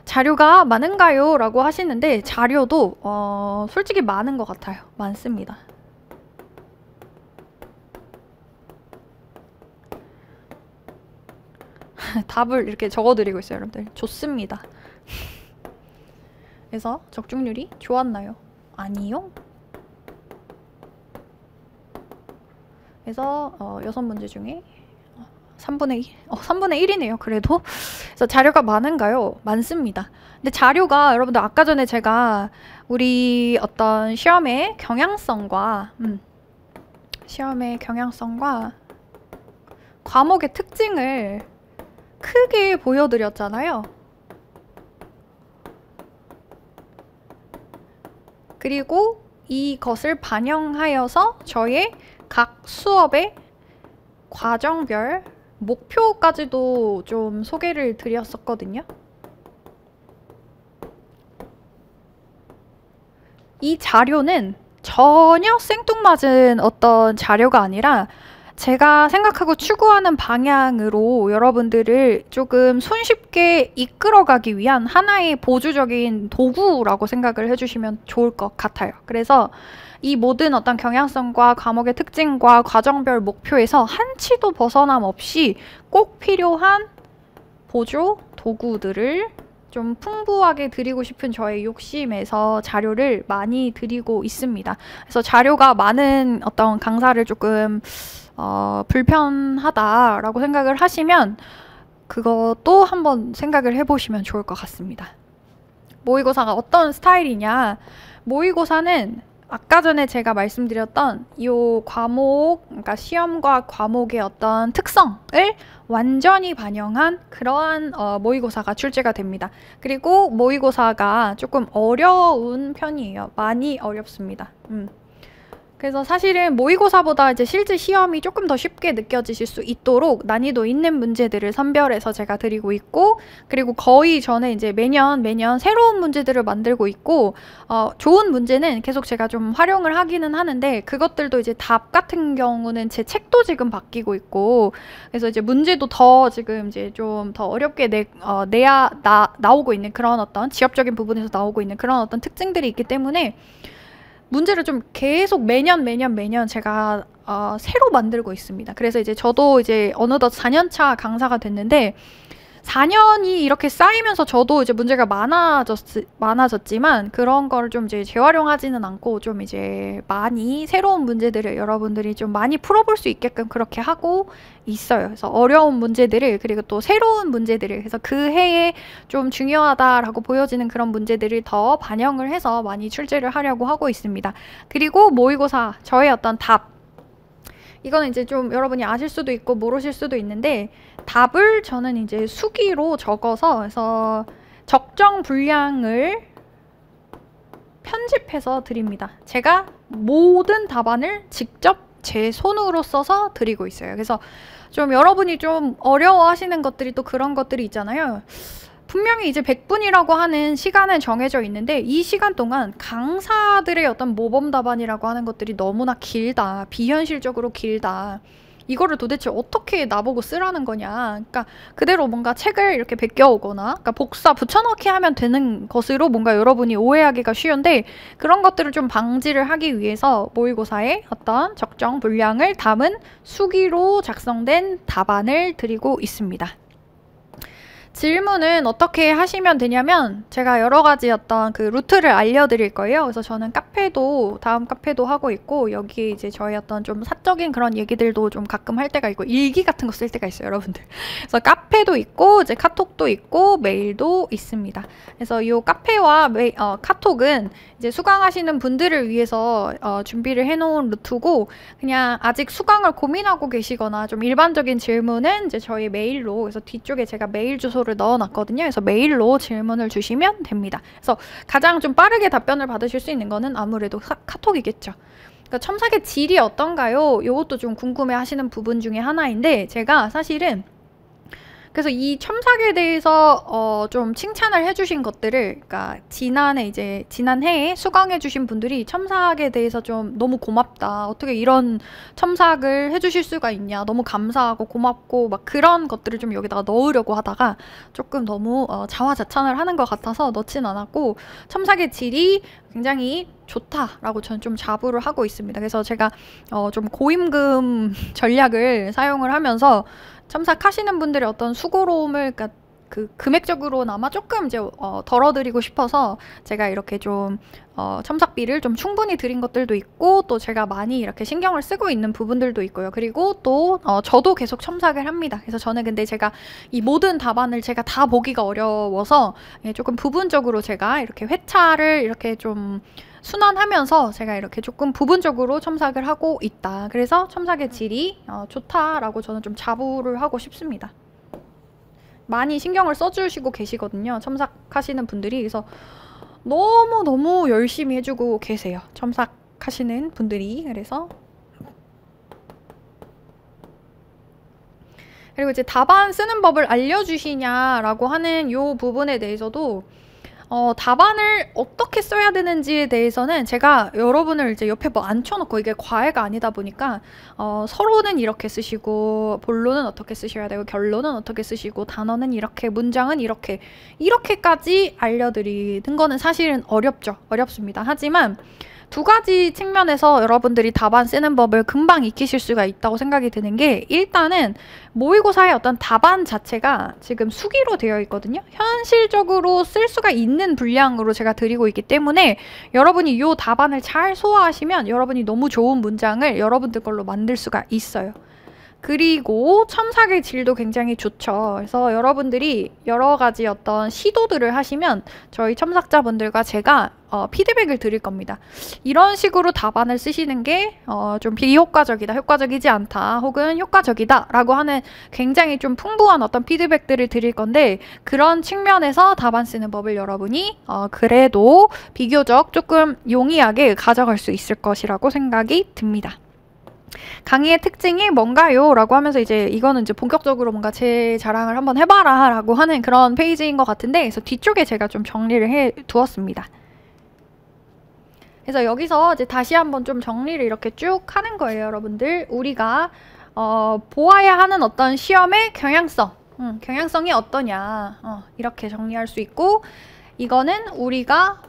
자료가 많은가요? 라고 하시는데 자료도 솔직히 많은 것 같아요. 많습니다. 답을 이렇게 적어드리고 있어요, 여러분들. 좋습니다. 그래서 적중률이 좋았나요? 아니요. 그래서 6문제 중에 3분의 1? 3분의 1이네요, 그래도. 그래서 자료가 많은가요? 많습니다. 근데 자료가 여러분들 아까 전에 제가 우리 어떤 시험의 경향성과 과목의 특징을 크게 보여드렸잖아요. 그리고 이것을 반영하여서 저의 각 수업의 과정별 목표까지도 좀 소개를 드렸었거든요. 이 자료는 전혀 생뚱맞은 어떤 자료가 아니라 제가 생각하고 추구하는 방향으로 여러분들을 조금 손쉽게 이끌어가기 위한 하나의 보조적인 도구라고 생각을 해주시면 좋을 것 같아요. 그래서 이 모든 어떤 경향성과 과목의 특징과 과정별 목표에서 한치도 벗어남 없이 꼭 필요한 보조 도구들을 좀 풍부하게 드리고 싶은 저의 욕심에서 자료를 많이 드리고 있습니다. 그래서 자료가 많은 어떤 강사를 조금 불편하다라고 생각을 하시면 그것도 한번 생각을 해보시면 좋을 것 같습니다. 모의고사가 어떤 스타일이냐? 모의고사는 아까 전에 제가 말씀드렸던 이 과목, 그러니까 시험과 과목의 어떤 특성을 완전히 반영한 그러한 모의고사가 출제가 됩니다. 그리고 모의고사가 조금 어려운 편이에요. 많이 어렵습니다. 그래서 사실은 모의고사보다 이제 실제 시험이 조금 더 쉽게 느껴지실 수 있도록 난이도 있는 문제들을 선별해서 제가 드리고 있고, 그리고 거의 저는 이제 매년 새로운 문제들을 만들고 있고, 좋은 문제는 계속 제가 좀 활용을 하기는 하는데, 그것들도 이제 답 같은 경우는 제 책도 지금 바뀌고 있고, 그래서 이제 문제도 더 지금 이제 좀 더 어렵게 나오고 있는 그런 어떤 지엽적인 부분에서 나오고 있는 그런 어떤 특징들이 있기 때문에 문제를 좀 계속 매년 제가 새로 만들고 있습니다. 그래서 이제 저도 이제 어느덧 4년차 강사가 됐는데 4년이 이렇게 쌓이면서 저도 이제 문제가 많아졌지만 그런 거를 좀 이제 재활용하지는 않고 좀 이제 많이 새로운 문제들을 여러분들이 좀 많이 풀어볼 수 있게끔 그렇게 하고 있어요. 그래서 어려운 문제들을, 그리고 또 새로운 문제들을, 그래서 그 해에 좀 중요하다라고 보여지는 그런 문제들을 더 반영을 해서 많이 출제를 하려고 하고 있습니다. 그리고 모의고사 저의 어떤 답, 이거는 이제 좀 여러분이 아실 수도 있고 모르실 수도 있는데, 답을 저는 이제 수기로 적어서 해서 적정 분량을 편집해서 드립니다. 제가 모든 답안을 직접 제 손으로 써서 드리고 있어요. 그래서 좀 여러분이 좀 어려워하시는 것들이 또 그런 것들이 있잖아요. 분명히 이제 100분이라고 하는 시간은 정해져 있는데 이 시간 동안 강사들의 어떤 모범 답안이라고 하는 것들이 너무나 길다. 비현실적으로 길다. 이거를 도대체 어떻게 나보고 쓰라는 거냐. 그러니까 그대로 뭔가 책을 이렇게 베껴오거나, 그러니까 복사 붙여넣기 하면 되는 것으로 뭔가 여러분이 오해하기가 쉬운데, 그런 것들을 좀 방지를 하기 위해서 모의고사에 어떤 적정 분량을 담은 수기로 작성된 답안을 드리고 있습니다. 질문은 어떻게 하시면 되냐면 제가 여러 가지 어떤 그 루트를 알려드릴 거예요. 그래서 저는 카페도, 다음 카페도 하고 있고, 여기 이제 저희 어떤 좀 사적인 그런 얘기들도 좀 가끔 할 때가 있고, 일기 같은 거 쓸 때가 있어요, 여러분들. 그래서 카페도 있고, 이제 카톡도 있고, 메일도 있습니다. 그래서 이 카페와 카톡은 이제 수강하시는 분들을 위해서 준비를 해놓은 루트고, 그냥 아직 수강을 고민하고 계시거나 좀 일반적인 질문은 이제 저희 메일로, 그래서 뒤쪽에 제가 메일 주소를 넣어놨거든요. 그래서 메일로 질문을 주시면 됩니다. 그래서 가장 좀 빠르게 답변을 받으실 수 있는 거는 아무래도 카톡이겠죠. 그러니까 첨삭의 질이 어떤가요? 이것도 좀 궁금해 하시는 부분 중에 하나인데, 제가 사실은 그래서 이 첨삭에 대해서 좀 칭찬을 해주신 것들을, 그러니까 지난해에 수강해주신 분들이 첨삭에 대해서 좀 너무 고맙다, 어떻게 이런 첨삭을 해주실 수가 있냐, 너무 감사하고 고맙고 막 그런 것들을 좀 여기다가 넣으려고 하다가 조금 너무 자화자찬을 하는 것 같아서 넣진 않았고, 첨삭의 질이 굉장히 좋다라고 저는 좀 자부를 하고 있습니다. 그래서 제가 좀 고임금 전략을 사용을 하면서 첨삭하시는 분들의 어떤 수고로움을, 그러니까 그 금액적으로나마 조금 이제 덜어드리고 싶어서 제가 이렇게 좀 첨삭비를 좀 충분히 드린 것들도 있고, 또 제가 많이 이렇게 신경을 쓰고 있는 부분들도 있고요. 그리고 또 저도 계속 첨삭을 합니다. 그래서 저는 근데 제가 이 모든 답안을 제가 다 보기가 어려워서 조금 부분적으로 제가 이렇게 회차를 이렇게 좀 순환하면서 제가 이렇게 조금 부분적으로 첨삭을 하고 있다. 그래서 첨삭의 질이 좋다라고 저는 좀 자부를 하고 싶습니다. 많이 신경을 써주시고 계시거든요. 첨삭하시는 분들이. 그래서 너무너무 열심히 해주고 계세요. 첨삭하시는 분들이. 그리고 이제 답안 쓰는 법을 알려주시냐라고 하는 요 부분에 대해서도 답안을 어떻게 써야 되는지에 대해서는 제가 여러분을 이제 옆에 뭐 앉혀놓고, 이게 과외가 아니다 보니까 서론은 이렇게 쓰시고 본론은 어떻게 쓰셔야 되고 결론은 어떻게 쓰시고 단어는 이렇게 문장은 이렇게까지 알려드리는 거는 사실은 어렵습니다. 하지만 두 가지 측면에서 여러분들이 답안 쓰는 법을 금방 익히실 수가 있다고 생각이 드는 게, 일단은 모의고사의 어떤 답안 자체가 지금 수기로 되어 있거든요. 현실적으로 쓸 수가 있는 분량으로 제가 드리고 있기 때문에 여러분이 이 답안을 잘 소화하시면 여러분이 너무 좋은 문장을 여러분들 걸로 만들 수가 있어요. 그리고 첨삭의 질도 굉장히 좋죠. 그래서 여러분들이 여러 가지 어떤 시도들을 하시면 저희 첨삭자분들과 제가 피드백을 드릴 겁니다. 이런 식으로 답안을 쓰시는 게 좀 비효과적이다, 효과적이지 않다, 혹은 효과적이다 라고 하는 굉장히 좀 풍부한 어떤 피드백들을 드릴 건데, 그런 측면에서 답안 쓰는 법을 여러분이 그래도 비교적 조금 용이하게 가져갈 수 있을 것이라고 생각이 듭니다. 강의의 특징이 뭔가요? 라고 하면서 이제 이거는 이제 본격적으로 뭔가 제 자랑을 한번 해봐라 라고 하는 그런 페이지인 것 같은데, 그래서 뒤쪽에 제가 좀 정리를 해 두었습니다. 그래서 여기서 이제 다시 한번 좀 정리를 이렇게 쭉 하는 거예요, 여러분들. 우리가 보아야 하는 어떤 시험의 경향성, 경향성이 어떠냐, 이렇게 정리할 수 있고, 이거는 우리가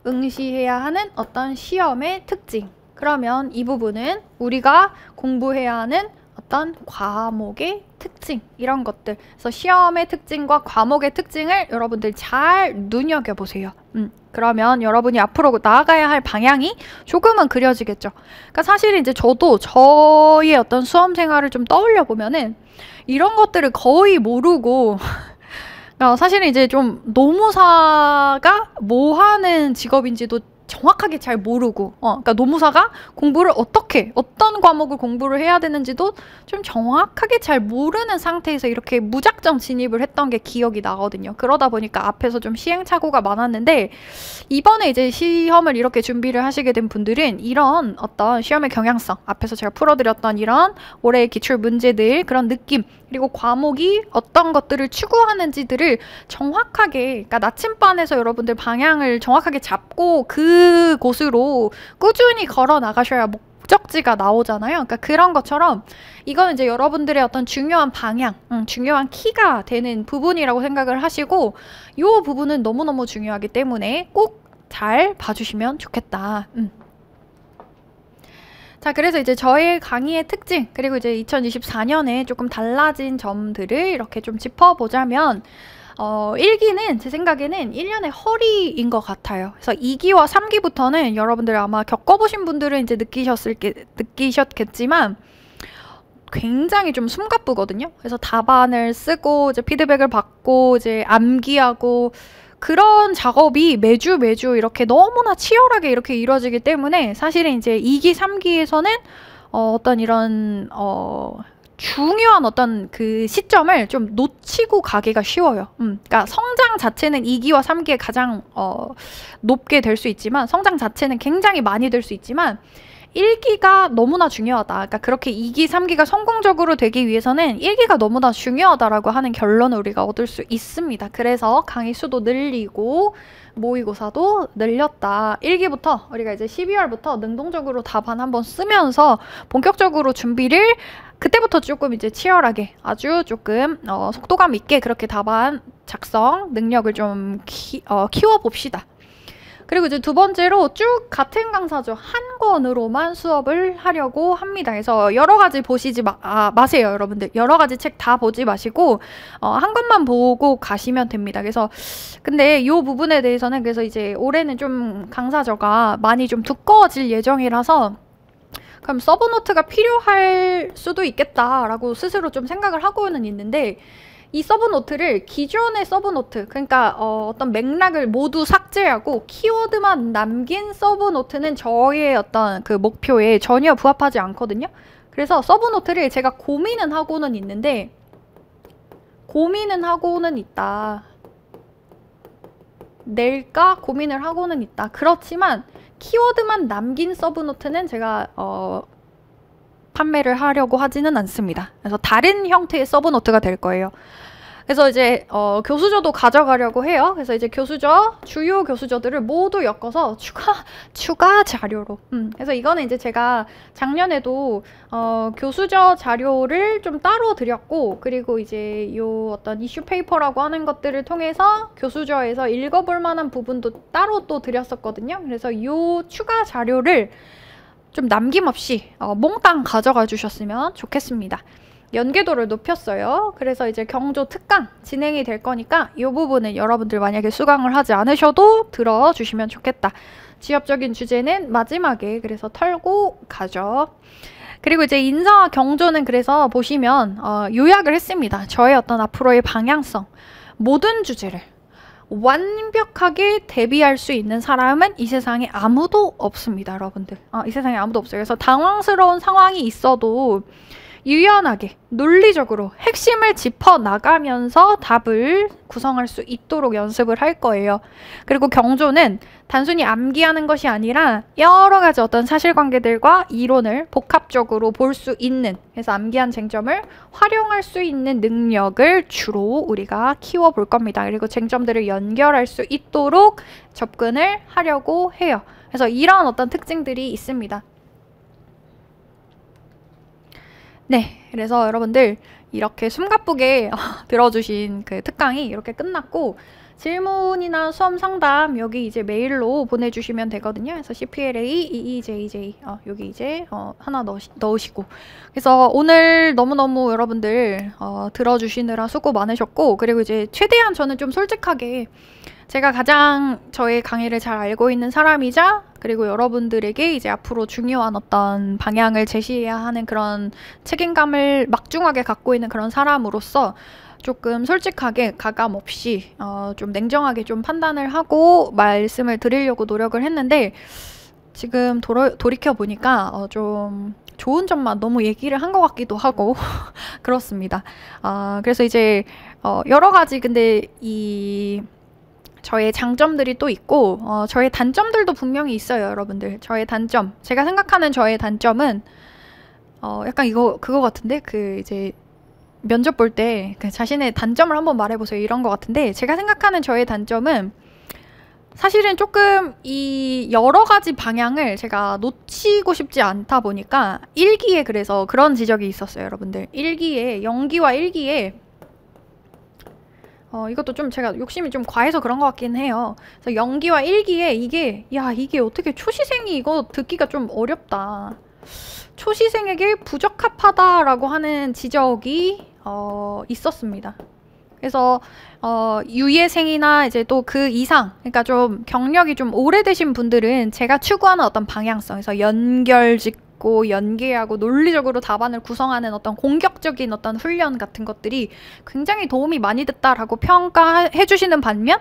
응시해야 하는 어떤 시험의 특징. 그러면 이 부분은 우리가 공부해야 하는 어떤 과목의 특징, 이런 것들. 그래서 시험의 특징과 과목의 특징을 여러분들 잘 눈여겨보세요. 그러면 여러분이 앞으로 나아가야 할 방향이 조금은 그려지겠죠. 그러니까 사실 이제 저도 저의 어떤 수험 생활을 좀 떠올려 보면은 이런 것들을 거의 모르고 사실은 이제 좀 노무사가 뭐 하는 직업인지도 정확하게 잘 모르고, 그러니까 노무사가 공부를 어떤 과목을 공부를 해야 되는지도 좀 정확하게 잘 모르는 상태에서 이렇게 무작정 진입을 했던 게 기억이 나거든요. 그러다 보니까 앞에서 좀 시행착오가 많았는데, 이번에 이제 시험을 이렇게 준비를 하시게 된 분들은 이런 어떤 시험의 경향성, 앞에서 제가 풀어드렸던 이런 올해의 기출 문제들, 그런 느낌, 그리고 과목이 어떤 것들을 추구하는지들을 정확하게, 그러니까 나침반에서 여러분들 방향을 정확하게 잡고 그곳으로 꾸준히 걸어 나가셔야 목적지가 나오잖아요. 그러니까 그런 것처럼 이거는 이제 여러분들의 어떤 중요한 방향, 중요한 키가 되는 부분이라고 생각을 하시고, 이 부분은 너무너무 중요하기 때문에 꼭 잘 봐주시면 좋겠다. 자, 그래서 이제 저의 강의의 특징, 그리고 이제 2024년에 조금 달라진 점들을 이렇게 좀 짚어보자면, 1기는 제 생각에는 1년의 허리인 것 같아요. 그래서 2기와 3기부터는 여러분들 아마 겪어보신 분들은 이제 느끼셨겠지만 굉장히 좀 숨가쁘거든요. 그래서 답안을 쓰고 이제 피드백을 받고 이제 암기하고 그런 작업이 매주 이렇게 너무나 치열하게 이렇게 이루어지기 때문에 사실은 이제 2기, 3기에서는 어떤 이런 중요한 어떤 그 시점을 좀 놓치고 가기가 쉬워요. 그러니까 성장 자체는 2기와 3기에 가장 높게 될 수 있지만, 성장 자체는 굉장히 많이 될 수 있지만 1기가 너무나 중요하다. 그러니까 그렇게 2기, 3기가 성공적으로 되기 위해서는 1기가 너무나 중요하다라고 하는 결론을 우리가 얻을 수 있습니다. 그래서 강의 수도 늘리고 모의고사도 늘렸다. 1기부터 우리가 이제 12월부터 능동적으로 답안 한번 쓰면서 본격적으로 준비를 그때부터 조금 이제 치열하게, 아주 조금 속도감 있게 그렇게 답안 작성 능력을 좀 키워봅시다. 그리고 이제 두 번째로 쭉 같은 강사죠. 한 권으로만 수업을 하려고 합니다. 그래서 여러 가지 보시지 마세요, 여러분들. 여러 가지 책 다 보지 마시고 한 권만 보고 가시면 됩니다. 그래서 근데 이 부분에 대해서는 그래서 이제 올해는 좀 강사저가 많이 좀 두꺼워질 예정이라서 그럼 서브노트가 필요할 수도 있겠다라고 스스로 좀 생각을 하고는 있는데 이 서브노트를 기존의 서브노트 그러니까 어떤 맥락을 모두 삭제하고 키워드만 남긴 서브노트는 저의 어떤 그 목표에 전혀 부합하지 않거든요. 그래서 서브노트를 제가 고민은 하고는 있는데 낼까 고민을 하고는 있다. 그렇지만 키워드만 남긴 서브노트는 제가 판매를 하려고 하지는 않습니다. 그래서 다른 형태의 서브노트가 될 거예요. 그래서 이제 교수저도 가져가려고 해요. 그래서 이제 주요 교수저들을 모두 엮어서 추가 자료로. 그래서 이거는 이제 제가 작년에도 교수저 자료를 좀 따로 드렸고, 그리고 이제 요 어떤 이슈 페이퍼라고 하는 것들을 통해서 교수저에서 읽어볼 만한 부분도 따로 또 드렸었거든요. 그래서 요 추가 자료를 좀 남김없이 몽땅 가져가 주셨으면 좋겠습니다. 연계도를 높였어요. 그래서 이제 경조 특강 진행이 될 거니까 이 부분은 여러분들 만약에 수강을 하지 않으셔도 들어주시면 좋겠다. 지엽적인 주제는 마지막에 그래서 털고 가죠. 그리고 이제 인사와 경조는 그래서 보시면 요약을 했습니다. 저의 어떤 앞으로의 방향성, 모든 주제를 완벽하게 대비할 수 있는 사람은 이 세상에 아무도 없습니다, 여러분들. 이 세상에 아무도 없어요. 그래서 당황스러운 상황이 있어도 유연하게 논리적으로 핵심을 짚어 나가면서 답을 구성할 수 있도록 연습을 할 거예요. 그리고 경조는 단순히 암기하는 것이 아니라 여러 가지 어떤 사실관계들과 이론을 복합적으로 볼 수 있는, 그래서 암기한 쟁점을 활용할 수 있는 능력을 주로 우리가 키워볼 겁니다. 그리고 쟁점들을 연결할 수 있도록 접근을 하려고 해요. 그래서 이런 어떤 특징들이 있습니다. 네, 그래서 여러분들 이렇게 숨가쁘게 들어주신 그 특강이 이렇게 끝났고, 질문이나 수험 상담 여기 이제 메일로 보내주시면 되거든요. 그래서 CPLA EEJJ 여기 이제 하나 넣으시고. 그래서 오늘 너무너무 여러분들 들어주시느라 수고 많으셨고, 그리고 이제 최대한 저는 좀 솔직하게 제가 가장 저의 강의를 잘 알고 있는 사람이자, 그리고 여러분들에게 이제 앞으로 중요한 어떤 방향을 제시해야 하는 그런 책임감을 막중하게 갖고 있는 그런 사람으로서 조금 솔직하게 가감 없이 좀 냉정하게 좀 판단을 하고 말씀을 드리려고 노력을 했는데, 지금 돌이켜 보니까 좀 좋은 점만 너무 얘기를 한 것 같기도 하고 그렇습니다. 그래서 이제 여러 가지 근데 저의 장점들이 또 있고 저의 단점들도 분명히 있어요, 여러분들. 저의 단점, 제가 생각하는 저의 단점은 약간 그거 같은데, 그 이제 면접 볼 때 그 자신의 단점을 한번 말해보세요 이런 거 같은데, 제가 생각하는 저의 단점은 사실은 조금 이 여러 가지 방향을 제가 놓치고 싶지 않다 보니까 일기에 그래서 그런 지적이 있었어요, 여러분들. 연기와 일기에 이것도 좀 제가 욕심이 좀 과해서 그런 것 같긴 해요. 그래서 연기와 일기에 이게 어떻게 초시생이 이거 듣기가 좀 어렵다, 초시생에게 부적합하다라고 하는 지적이 있었습니다. 그래서 유예생이나 이제 또 그 이상, 그러니까 좀 경력이 좀 오래되신 분들은 제가 추구하는 어떤 방향성에서 연결짓고 연계하고 논리적으로 답안을 구성하는 어떤 공격적인 어떤 훈련 같은 것들이 굉장히 도움이 많이 됐다라고 평가해 주시는 반면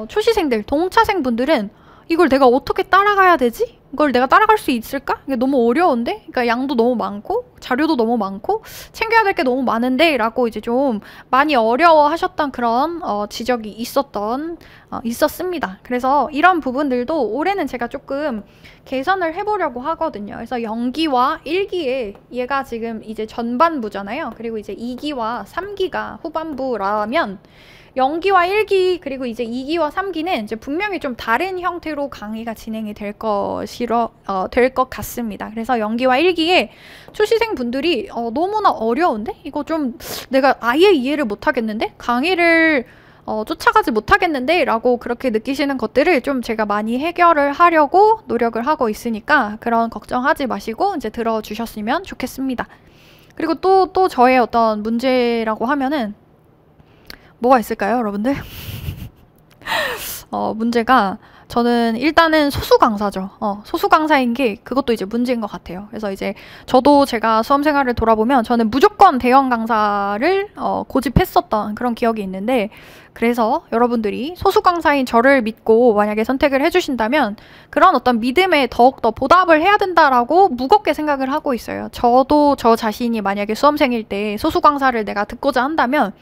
초시생들, 동차생 분들은 이걸 내가 어떻게 따라가야 되지? 이걸 내가 따라갈 수 있을까? 이게 너무 어려운데? 그러니까 양도 너무 많고 자료도 너무 많고 챙겨야 될 게 너무 많은데? 라고 이제 좀 많이 어려워하셨던 그런 지적이 있었습니다. 그래서 이런 부분들도 올해는 제가 조금 개선을 해보려고 하거든요. 그래서 연기와 1기에 얘가 지금 이제 전반부잖아요. 그리고 이제 2기와 3기가 후반부라면 연기와 1기 그리고 이제 2기와 3기는 이제 분명히 좀 다른 형태로 강의가 진행이 될 것 같습니다. 그래서 연기와 1기에 초시생 분들이 너무나 어려운데? 이거 좀 내가 아예 이해를 못 하겠는데? 강의를 쫓아가지 못하겠는데 라고 그렇게 느끼시는 것들을 좀 제가 많이 해결을 하려고 노력을 하고 있으니까 그런 걱정하지 마시고 이제 들어주셨으면 좋겠습니다. 그리고 또 저의 어떤 문제라고 하면은 뭐가 있을까요, 여러분들? 문제가 저는 일단은 소수 강사죠. 소수 강사인 게 그것도 이제 문제인 것 같아요. 그래서 이제 저도 제가 수험 생활을 돌아보면 저는 무조건 대형 강사를 고집했었던 그런 기억이 있는데, 그래서 여러분들이 소수 강사인 저를 믿고 만약에 선택을 해주신다면 그런 어떤 믿음에 더욱더 보답을 해야 된다라고 무겁게 생각을 하고 있어요. 저도 저 자신이 만약에 수험생일 때 소수 강사를 내가 듣고자 한다면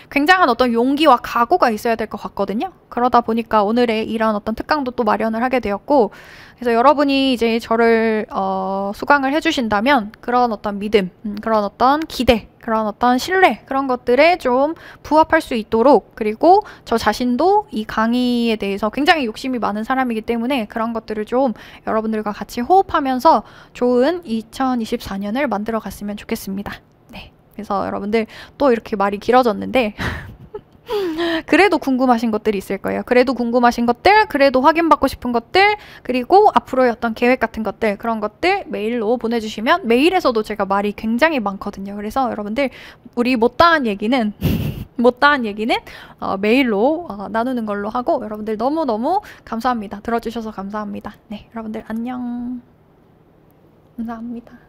굉장한 어떤 용기와 각오가 있어야 될 것 같거든요. 그러다 보니까 오늘의 이런 어떤 특강도 또 마련을 하게 되었고, 그래서 여러분이 이제 저를 수강을 해주신다면 그런 어떤 믿음, 그런 어떤 기대, 그런 어떤 신뢰, 그런 것들에 좀 부합할 수 있도록, 그리고 저 자신도 이 강의에 대해서 굉장히 욕심이 많은 사람이기 때문에 그런 것들을 좀 여러분들과 같이 호흡하면서 좋은 2024년을 만들어 갔으면 좋겠습니다. 네, 그래서 여러분들 또 이렇게 말이 길어졌는데 그래도 궁금하신 것들이 있을 거예요. 그래도 궁금하신 것들, 그래도 확인받고 싶은 것들, 그리고 앞으로의 어떤 계획 같은 것들, 그런 것들 메일로 보내주시면, 메일에서도 제가 말이 굉장히 많거든요. 그래서 여러분들 우리 못다한 얘기는 못다한 얘기는 메일로 나누는 걸로 하고, 여러분들 너무너무 감사합니다. 들어주셔서 감사합니다. 네, 여러분들 안녕. 감사합니다.